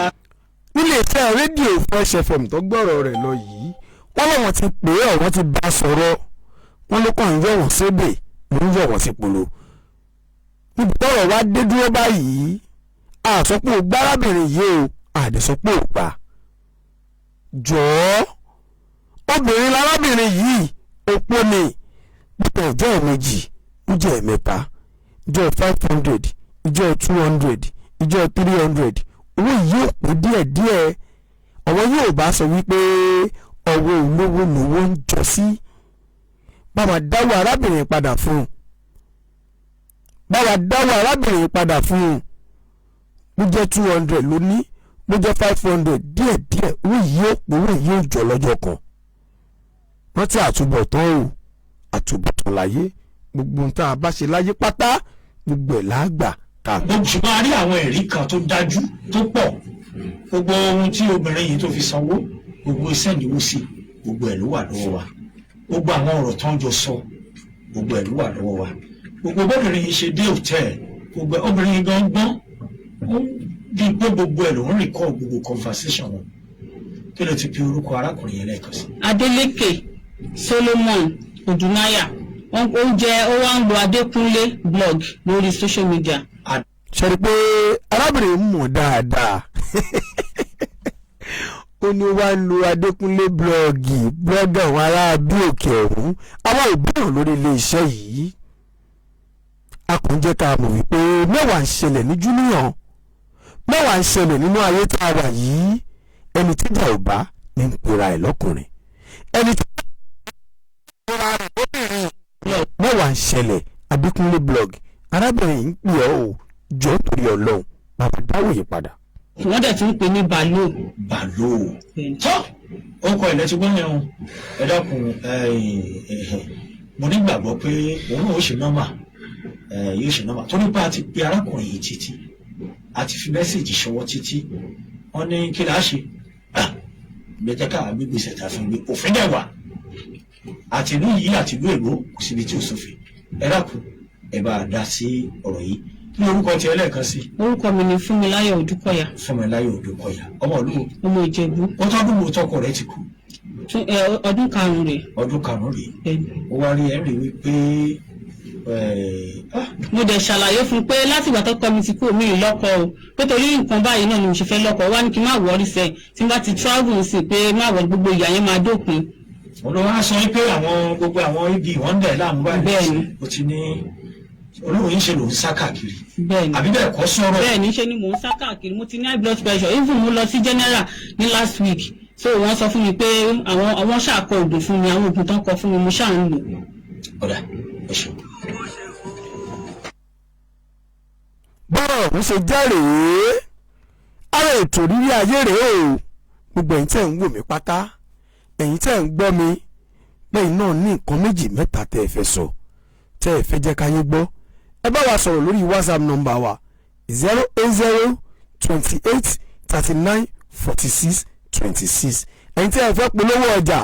nílé iṣẹ́ rédíò Fresh FM tó gbọ́rọ̀ rẹ̀ lọ yìí wọ́n lọ́wọ́ ti pè é ọ̀wọ́n ti bá sọ̀rọ̀ wọ́n ló kàn ń yọ̀ wọ́n sébè ló ń yọ̀ wọ́n sí polo. níbi tọ́rọ̀ wá dé dúró báyìí àsọpọ̀ gbárábìnrin yìí o àdìsọpọ̀ gbà. jọ̀ọ́ obìnrin lárábìnrin yìí opó ni pípẹ́ ìjẹ́ ẹ̀mejì ìjẹ́ ẹ̀mẹ́ta ìjẹ́ 500 ìjẹ́ 200 ìjẹ́ 300 owó yìí ò pé díẹ̀díẹ̀ ọ̀wọ́ yóò bá sọ wípé ọwọ́ olówó lówó ń jọ sí. báwa dáwọ́ arábìnrin padà fún un bó jẹ́ 200 ló ní bó jẹ́ 500 díẹ̀díẹ̀ owó yìí ò jọ lọ́jọ́ kan. rántí àtúbọ̀tán o àtúbọ̀tán láyé gbogbo ohun tá a bá ṣe láyé pátá gbogbo ẹ̀ láàgbà ká. ṣùgbọ́n a rí àwọn ẹ̀rí kan tó dájú tó pọ̀ gbogbo ohun tí obìnrin yìí tó fi sanwó gbogbo iṣẹ́ ìdíwó sí gbogbo ẹ̀ ló wà lọ́wọ́ wa gbogbo àwọn ọ̀rọ̀ tó ń jọ sọ gbogbo ẹ̀ ló wà lọ́wọ́ wa gbogbo bóbìnrin yìí ṣe dé hòtẹ́ẹ̀lì gbogbo obìnrin yìí gbọ́ngbọ́n bí pé gbogbo ẹ̀ ló ń rìkọ́ gbogbo conversation wọn kí ló ti pe orúkọ arákùnrin yẹn lẹ́ẹ̀kan sí. Adeleke Solomon Odunaya ó wá ń lo Adékúnlé blog lórí social media. ṣe rí pé arábìnrin mọ̀ dáadáa ó ní wá ń lo Adékúnlé blọ́ọ̀gì àwọn ará bí òkè ọ̀hún àwọn ìbéèrè lórí ilé-iṣẹ́ yìí. a kò ń jẹ́ ká mọ̀ wípé mẹ́wàá ń ṣẹlẹ̀ ní júníọ̀ mẹ́wàá ń ṣẹlẹ̀ nínú ayé tá a wà yìí ẹni tíjà ò bá ní ń pera ẹ̀ lọ́kùnrin ẹni tí pera rẹ̀ lóbìnrin mẹ́wàá ń ṣẹlẹ̀ Adékúnlé blog arábìnrin yìí ń pè ọ́ ò jọ torí Ọlọ́run bàbá dáwò yìí padà. wọ́n dẹ̀ tún ń pè ní balo. tó orúkọ ilẹ̀ ti gbọ́n yẹn o ẹ dákun mo nígbàgbọ́ pé òun náà ó ṣe nọ́mà yóò ṣe nọ́mà torí pé a ti pe arákùnrin yìí títí a ti fi mẹ́sẹ̀jì ṣọwọ́ títí wọ́n ní kí la ṣe gbẹ̀jẹ̀ ká gbégbèsè tá a fi gbé òfin dẹ̀ wà àtìlú yìí àtìlú èbó kò síbi tí ò sófin ẹ dákun ẹ bá a dá sí ọ̀rọ̀ yìí kí orúkọ tiẹ̀ lẹ́ẹ̀kan sí. orúkọ mi ni Fúnmiláyọ̀ Odúkọ̀yà. Fúnmiláyọ̀ Odúkọ̀yà ọmọ ìlú. ọmọ Ìjẹ̀bú. ó tọ́dún wo tọkọ rẹ ti kú. ọdún karùn-ún rẹ̀. ọdún karùn-ún rẹ̀. ó wá rí ẹ̀rí wípé. mo dẹ̀ ṣàlàyé fún un pé láti ìgbà tọ́kọ mi ti kú mi ì lọ́kọ o pé torí nǹkan báyìí náà ni mo ṣe fẹ́ lọ́kọ wá ní kí n má wọrí sẹ́ẹ̀ tí n bá ti travel sí pé má wọ gbogbo ìyá yẹn máa dópin. olówó á sọ pé àwọn gbogbo àwọn ibi wọ́n ń dẹ̀ láàmú báyìí o ti ní olówó yìí ṣe lòun sá káàkiri àbí bẹ́ẹ̀ kọ́ sọ̀rọ̀. bẹ́ẹ̀ni ṣe ni mò ń sá káàkiri mo ti ní high blood pressure even mo lọ sí general ní last week so wọ́n sọ fún mi pé àwọn ṣàkọ oògùn fún mi àwọn oògùn tán kọ fún mi mo ṣáà ń lò. ọ̀dà ẹ̀ṣọ́. bọ́rọ̀ ọ̀hún ṣe jẹ́ rèé ara ètò rírí ayé rèé o gbogbo ẹ̀yin tẹ́ ń wò mí pátá ẹ̀yin tẹ́ ń gbọ́ mi lẹ́yìn náà ní nǹkan méjì mẹ́ta tẹ́ ẹ fẹ́ sọ tẹ́ ẹ fẹ́ jẹ́ káyé gbọ́ ẹ bá wa sọ̀rọ̀ lórí WhatsApp nọ́mbà wa 08028394626 ẹ̀yin tẹ́ ẹ fẹ́ polówó ọjà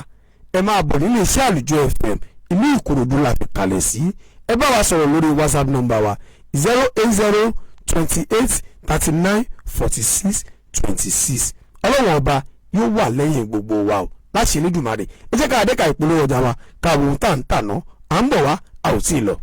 ẹ máa bọ̀ nílé iṣẹ́ Àlùjọ FM ìlú Ìkòròdú la fi kalẹ̀ sí ẹ bá wa sọ̀rọ̀ lórí WhatsApp nọ́mbà wa 08028394626 ọlọ́wọ́n ọba yóò wà lẹ́yìn gbogbo wa o láṣẹ Elédùmarè ẹ jẹ́ ká àdéka ìpolówó ọjà wa ká wo ohun tá à ń tà ná à ń bọ̀ wá a ò tí ì lọ.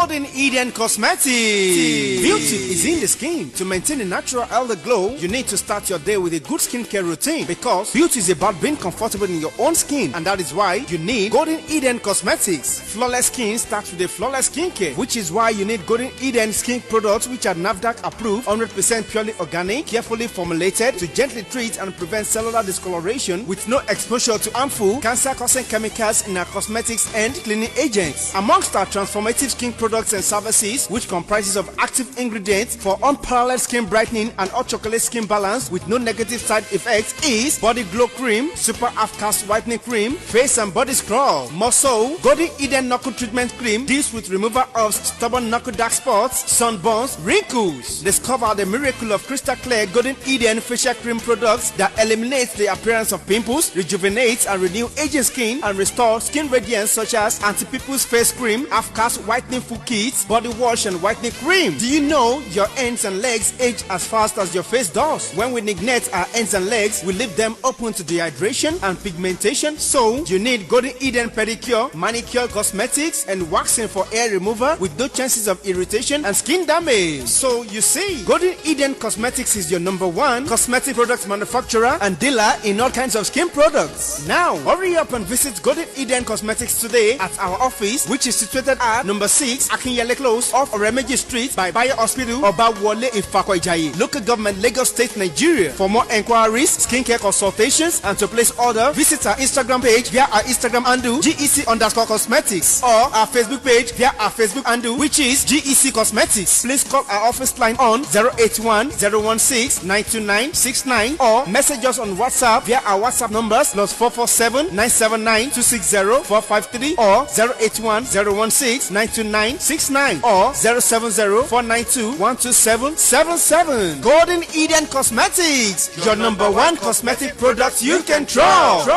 Golden Eden Cosmetics. Beauty is in the skin. To maintain a natural elder glow, you need to start your day with a good skincare routine, because beauty is about being comfortable in your own skin, and that is why you need Golden Eden Cosmetics. Flawless skin starts with a flawless skincare, which is why you need Golden Eden skin products, which are NAFDAC approved, 100% purely organic, carefully formulated to gently treat and prevent cellular discoloration with no exposure to harmful cancer-causing chemicals in our cosmetics and cleaning agents. Amongst our transformative skin products and services, which comprises of active ingredients for unparalleled skin brightening and hot chocolate skin balance with no negative side effects, is Body Glow Cream, Super Half-Cast Whitening Cream, Face and Body Scrub. More so, Golden Eden Knuckle Treatment Cream deals with removal of stubborn knuckle dark spots, sunburns, wrinkles. Discover the miracle of crystal clear Golden Eden facial cream products that eliminate the appearance of pimples, rejuvenate and renew aging skin, and restore skin radiance, such as anti-pimples face cream, half-cast whitening full kits, body wash and whitening cream. Do you know your hands and legs age as fast as your face does? When we neglect our hands and legs, we leave them open to dehydration and pigmentation. So you need Golden Eden pedicure, manicure, cosmetics and waxing for hair removal with no chances of irritation and skin damage. So you see, Golden Eden Cosmetics is your #1 cosmetic products manufacturer and dealer in all kinds of skin products. Now hurry up and visit Golden Eden Cosmetics today at our office, which is situated at number 6 Akinyele Close off Oremeji Street by Bayo Hospital, Obawole Ifako Ijayi, Local Government, Lagos State, Nigeria. For more enquiries, skincare consultations and to place order, visit our Instagram page via our Instagram handle GEC_cosmetics, or our Facebook page via our Facebook handle, which is GEC Cosmetics. Please call our office line on 081-016-92969 or message us on WhatsApp via our WhatsApp numbers +447-979-260-453 or 081-016-92969 or 070-492-12777. Golden Eden Cosmetics, your #1 cosmetic product you can trust.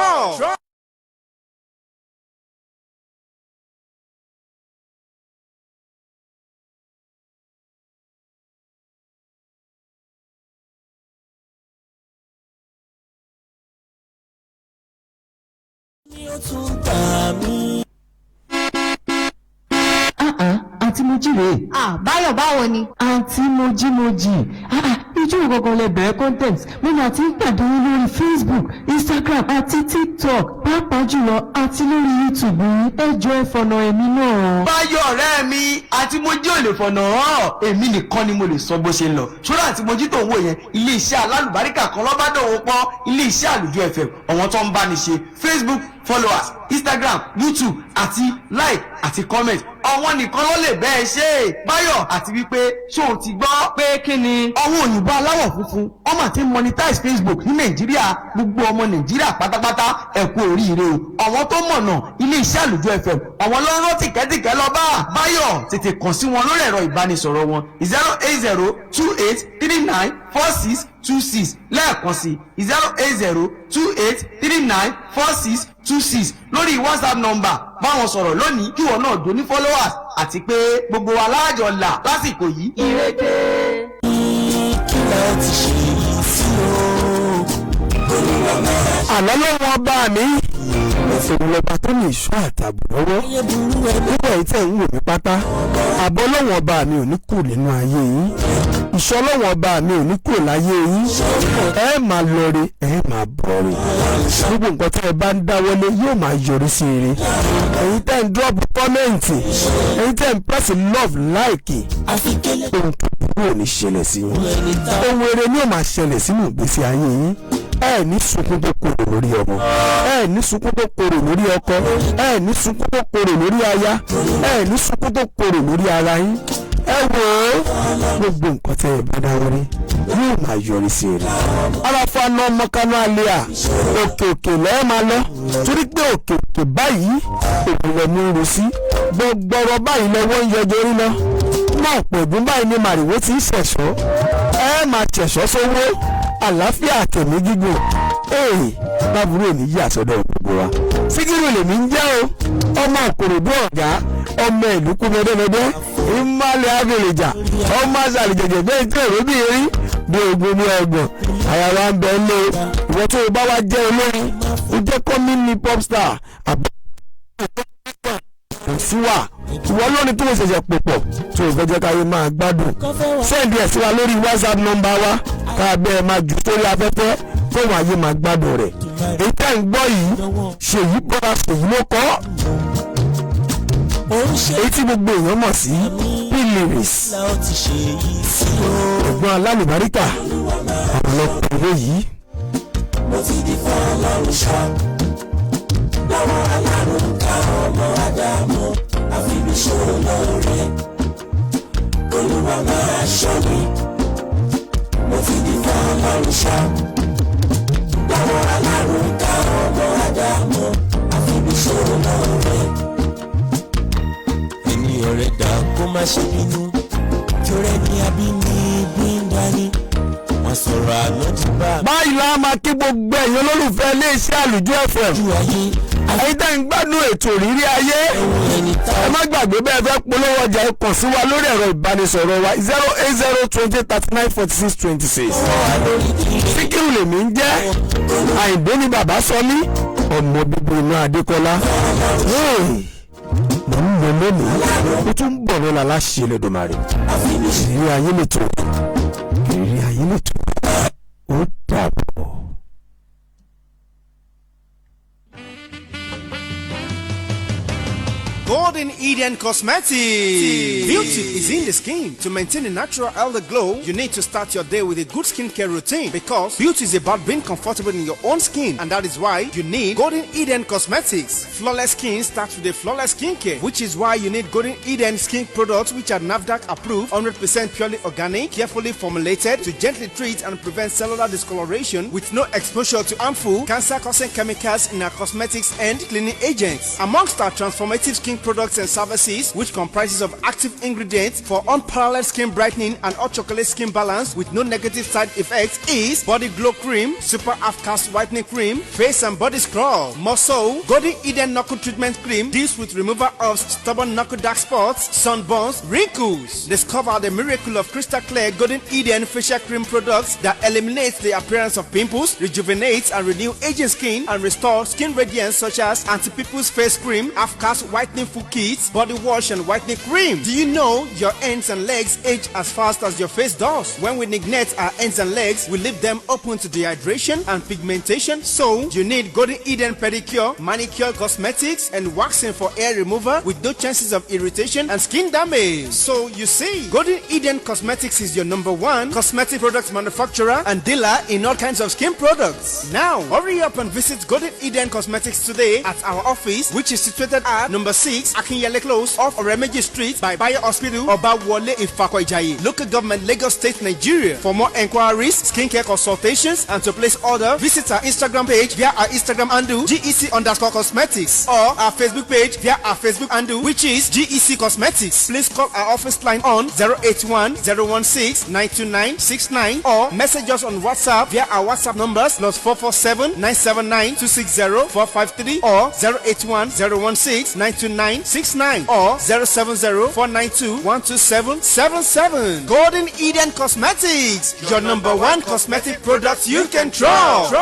Àǹtí Mojí rèé. Báyọ̀ báwo ni? Àǹtí Mojí. Ijó ìgangan lẹ bẹ̀rẹ̀ content. Mo máa ti ń pàdé yín lórí Facebook, Instagram àti TikTok. Pàápàá jùlọ àti lórí YouTube yín. Ẹ jọ̀ọ́ ẹ fọ̀nà ẹ̀mí náà. Báyọ̀ ọ̀rẹ́ mi, àǹtí Mojí ò lè fọ̀nà hàn. Èmi nìkan ni mo lè sọ bó ṣe ń lọ. Ṣọ́ra àǹtí Mojí tó ń wò yẹn, ilé iṣẹ́ alálùbáríkà kan lọ́bàdàn pọ̀, ilé iṣẹ́ Alujo FM, àwọn tó ń bá ní ṣe Facebook followers, Instagram, YouTube àti like àti comment. Àwọn nìkan ló lè bẹ́ẹ̀ ṣe. Báyọ̀, àti wípé ṣé o ti gbọ́ pé kí ni àwọn òyìnbó aláwọ̀ funfun wọ́n máa ti monetize Facebook ní Nàìjíríà. Gbogbo ọmọ Nàìjíríà pátápátá ẹ kú oríire o. Àwọn tó mọ̀nà ilé iṣẹ́ Alujo FM, àwọn ló ń rán tìkẹ́tìkẹ́ lọ bá. Báyọ̀, tètè kàn sí wọn lórí ẹ̀rọ ìbánisọ̀rọ̀ wọn 08028394626 lẹ́ẹ̀kan sí 08028394626 lórí WhatsApp number. Báwọn sọ̀rọ̀ lónìí kí wọn náà dóní followers àti pé gbogbo wa láàjọ là lásìkò yìí. Ìrèké. Kílẹ̀ ti ṣe yìí sí o. Àlọ́ ló wọ́n bá mi. Ìṣòwòlọ́ba tó ní ìṣọ́ àtàbò lọ́wọ́. Nígbà yìí tẹ̀ ń wò mí pátá. Àbọ̀ lọ́wọ́n ọba mi ò ní kù nínú ayé yín. Ìṣọ́ lọ́wọ́n ọba mi ò ní kù láyé yín. Ẹ máa lọre, ẹ máa bọ̀re. Gbogbo nǹkan tí ẹ bá ń dáwọ́lé yóò máa yọrí sí ire. Ẹ̀yin tẹ́ ń drop comment, ẹ̀yin tẹ́ ń press love like. Ohun tó burú ò ní ṣẹlẹ̀ sí yín. Ohun eré ni ó máa ṣẹlẹ̀ sínú ìgbésí ayé yín. Ẹ ní sunkún tó korò lórí ọmọ, ẹ ní sunkún tó korò lórí ọkọ, ẹ ní sunkún tó korò lórí aya, ẹ ní sunkún tó korò lórí ara yín. Ẹ wò ó, gbogbo nǹkan tẹ́ ẹ bá dáwọ́lé yóò máa yọrí sí ire. Aláfa náà mọ́kánná alẹ́ à, òkè òkè lẹ́ẹ̀ máa lọ, torí pé òkè òkè báyìí òkè lọ ní irun sí, gbọgbọrọ báyìí lọ́wọ́ ń yọjọ orí lọ. Náà pẹ̀lú báyìí ni màrìwó ti ń ṣẹ̀ṣọ́, ẹ máa ṣẹ̀ṣọ́ sówó. Àlàáfíà àtẹ̀mí gígùn. Lábúrò ní yí àsọdọ̀ gbogbo wa. Síkírù lèmi ń jẹ́ o. Ọmọ Ìkòròdú ọ̀gá, ọmọ ìlú kú mẹ́dẹ́mẹ́dẹ́. Ìmọ̀lẹ̀ abèrèjà, ọmọ àṣàlìjẹ̀jẹ̀ bẹ́ẹ̀ tí èrò bí erí. Bí ogun ní ọgbọ̀n, àyà wa ń bẹ lé. Ìwọ tó o bá wá jẹ́ olórin, o jẹ́ community pop star. Àbúrò sí wà ìwọ lónìí tó ṣẹ̀ṣẹ̀ pò pọ̀ tó o fẹ́ jẹ́ káyé máa gbádùn sẹ́ndì ẹ̀ sí wa lórí WhatsApp nọ́mbà wa ká bẹ́ẹ̀ máa jù sórí afẹ́fẹ́ fóun ayé máa gbádùn rẹ̀ èyí tá ń gbọ́ yìí ṣèyí bọ́ra ṣèyí ló kọ́ èyí tí gbogbo èèyàn mọ̀ sí Piliris ẹ̀gbọ́n alálùbáríkà ọ̀pọ̀lọpọ̀ ìwé yìí. mo ti di fún ọlọ́run ṣá lọ́wọ́ alárùn ká ọmọ Ádámù àfibíṣòro lóore Olúwa máa ṣọ́ mi. mo ti di fún ọlọ́run ṣá lọ́wọ́ alárùn ká ọmọ Ádámù àfibíṣòro lóore. ènìyàn rẹ̀ dá kó má ṣe bínú kí ó rẹ̀ ní abínibí ń dání. báyìí la máa kí gbogbo ẹ̀yin olólùfẹ́ iléeṣẹ́ Alujo FM ẹ̀yin tẹ́ ń gbádùn ètò Ìrírí Ayé ẹ má gbàgbé bẹ́ẹ̀ fẹ́ polówó ọjà ẹ kàn sí wa lórí ẹ̀rọ ìbánisọ̀rọ̀ wa 08020394626 Síkírù lèmi ń jẹ́ Àyìndé ni bàbá sọ mí ọmọ bíbí inú Adékọ́lá mo ń lọ lónìí ó tún ń bọ̀ lọ́la láṣẹ Olódùmarè Ìrírí Ayé lètò Ìrírí Ayé lètò ó dàbọ̀. Golden Eden Cosmetics. Beauty is in the skin. To maintain a natural elder glow, you need to start your day with a good skincare routine because beauty is about being comfortable in your own skin, and that is why you need Golden Eden Cosmetics. Flawless skin starts with a flawless skincare, which is why you need Golden Eden skin products which are NAFDAC approved, 100% purely organic, carefully formulated to gently treat and prevent cellular discoloration with no exposure to harmful cancer-causing chemicals in our cosmetics and cleaning agents. Amongst our transformative skin products and services, which comprises of active ingredients for unparalleled skin brightening and hot chocolate skin balance with no negative side effects, is Body Glow Cream, Super Half Cast Whitening Cream, Face and Body Scrub. More so, Golden Eden Knuckle Treatment Cream deals with removal of stubborn knuckle dark spots, sunburns, wrinkles. Discover the miracle of crystal clear Golden Eden facial cream products that eliminates the appearance of pimples, rejuvenates and renew aging skin, and restore skin radiance, such as Anti-Pimples Face Cream, Half Cast Whitening Full Kits, Body Wash and Whitening Cream. Do you know your hands and legs age as fast as your face does? When we neglect our hands and legs, we leave them open to dehydration and pigmentation. So you need Golden Eden Pedicure, Manicure Cosmetics and waxing for hair removal with no chances of irritation and skin damage. So you see, Golden Eden Cosmetics is your #1 cosmetic products manufacturer and dealer in all kinds of skin products. Now, hurry up and visit Golden Eden Cosmetics today at our office, which is situated at number 6 Akinyele Close off Oremeji Street by Bayo Hospital, Obawole Ifako Ijayi, Local Government, Lagos State, Nigeria. For more enquiries, skincare consultations, and to place order, visit our Instagram page via our Instagram handle GEC_cosmetics or our Facebook page via our Facebook handle, which is GEC Cosmetics. Please call our office line on 081-016-92969 or message us on WhatsApp via our WhatsApp numbers +447-979-260-453 or 081-016-92969 or 070-492-12777. Golden Eden Cosmetics, your #1 cosmetic product you can trust.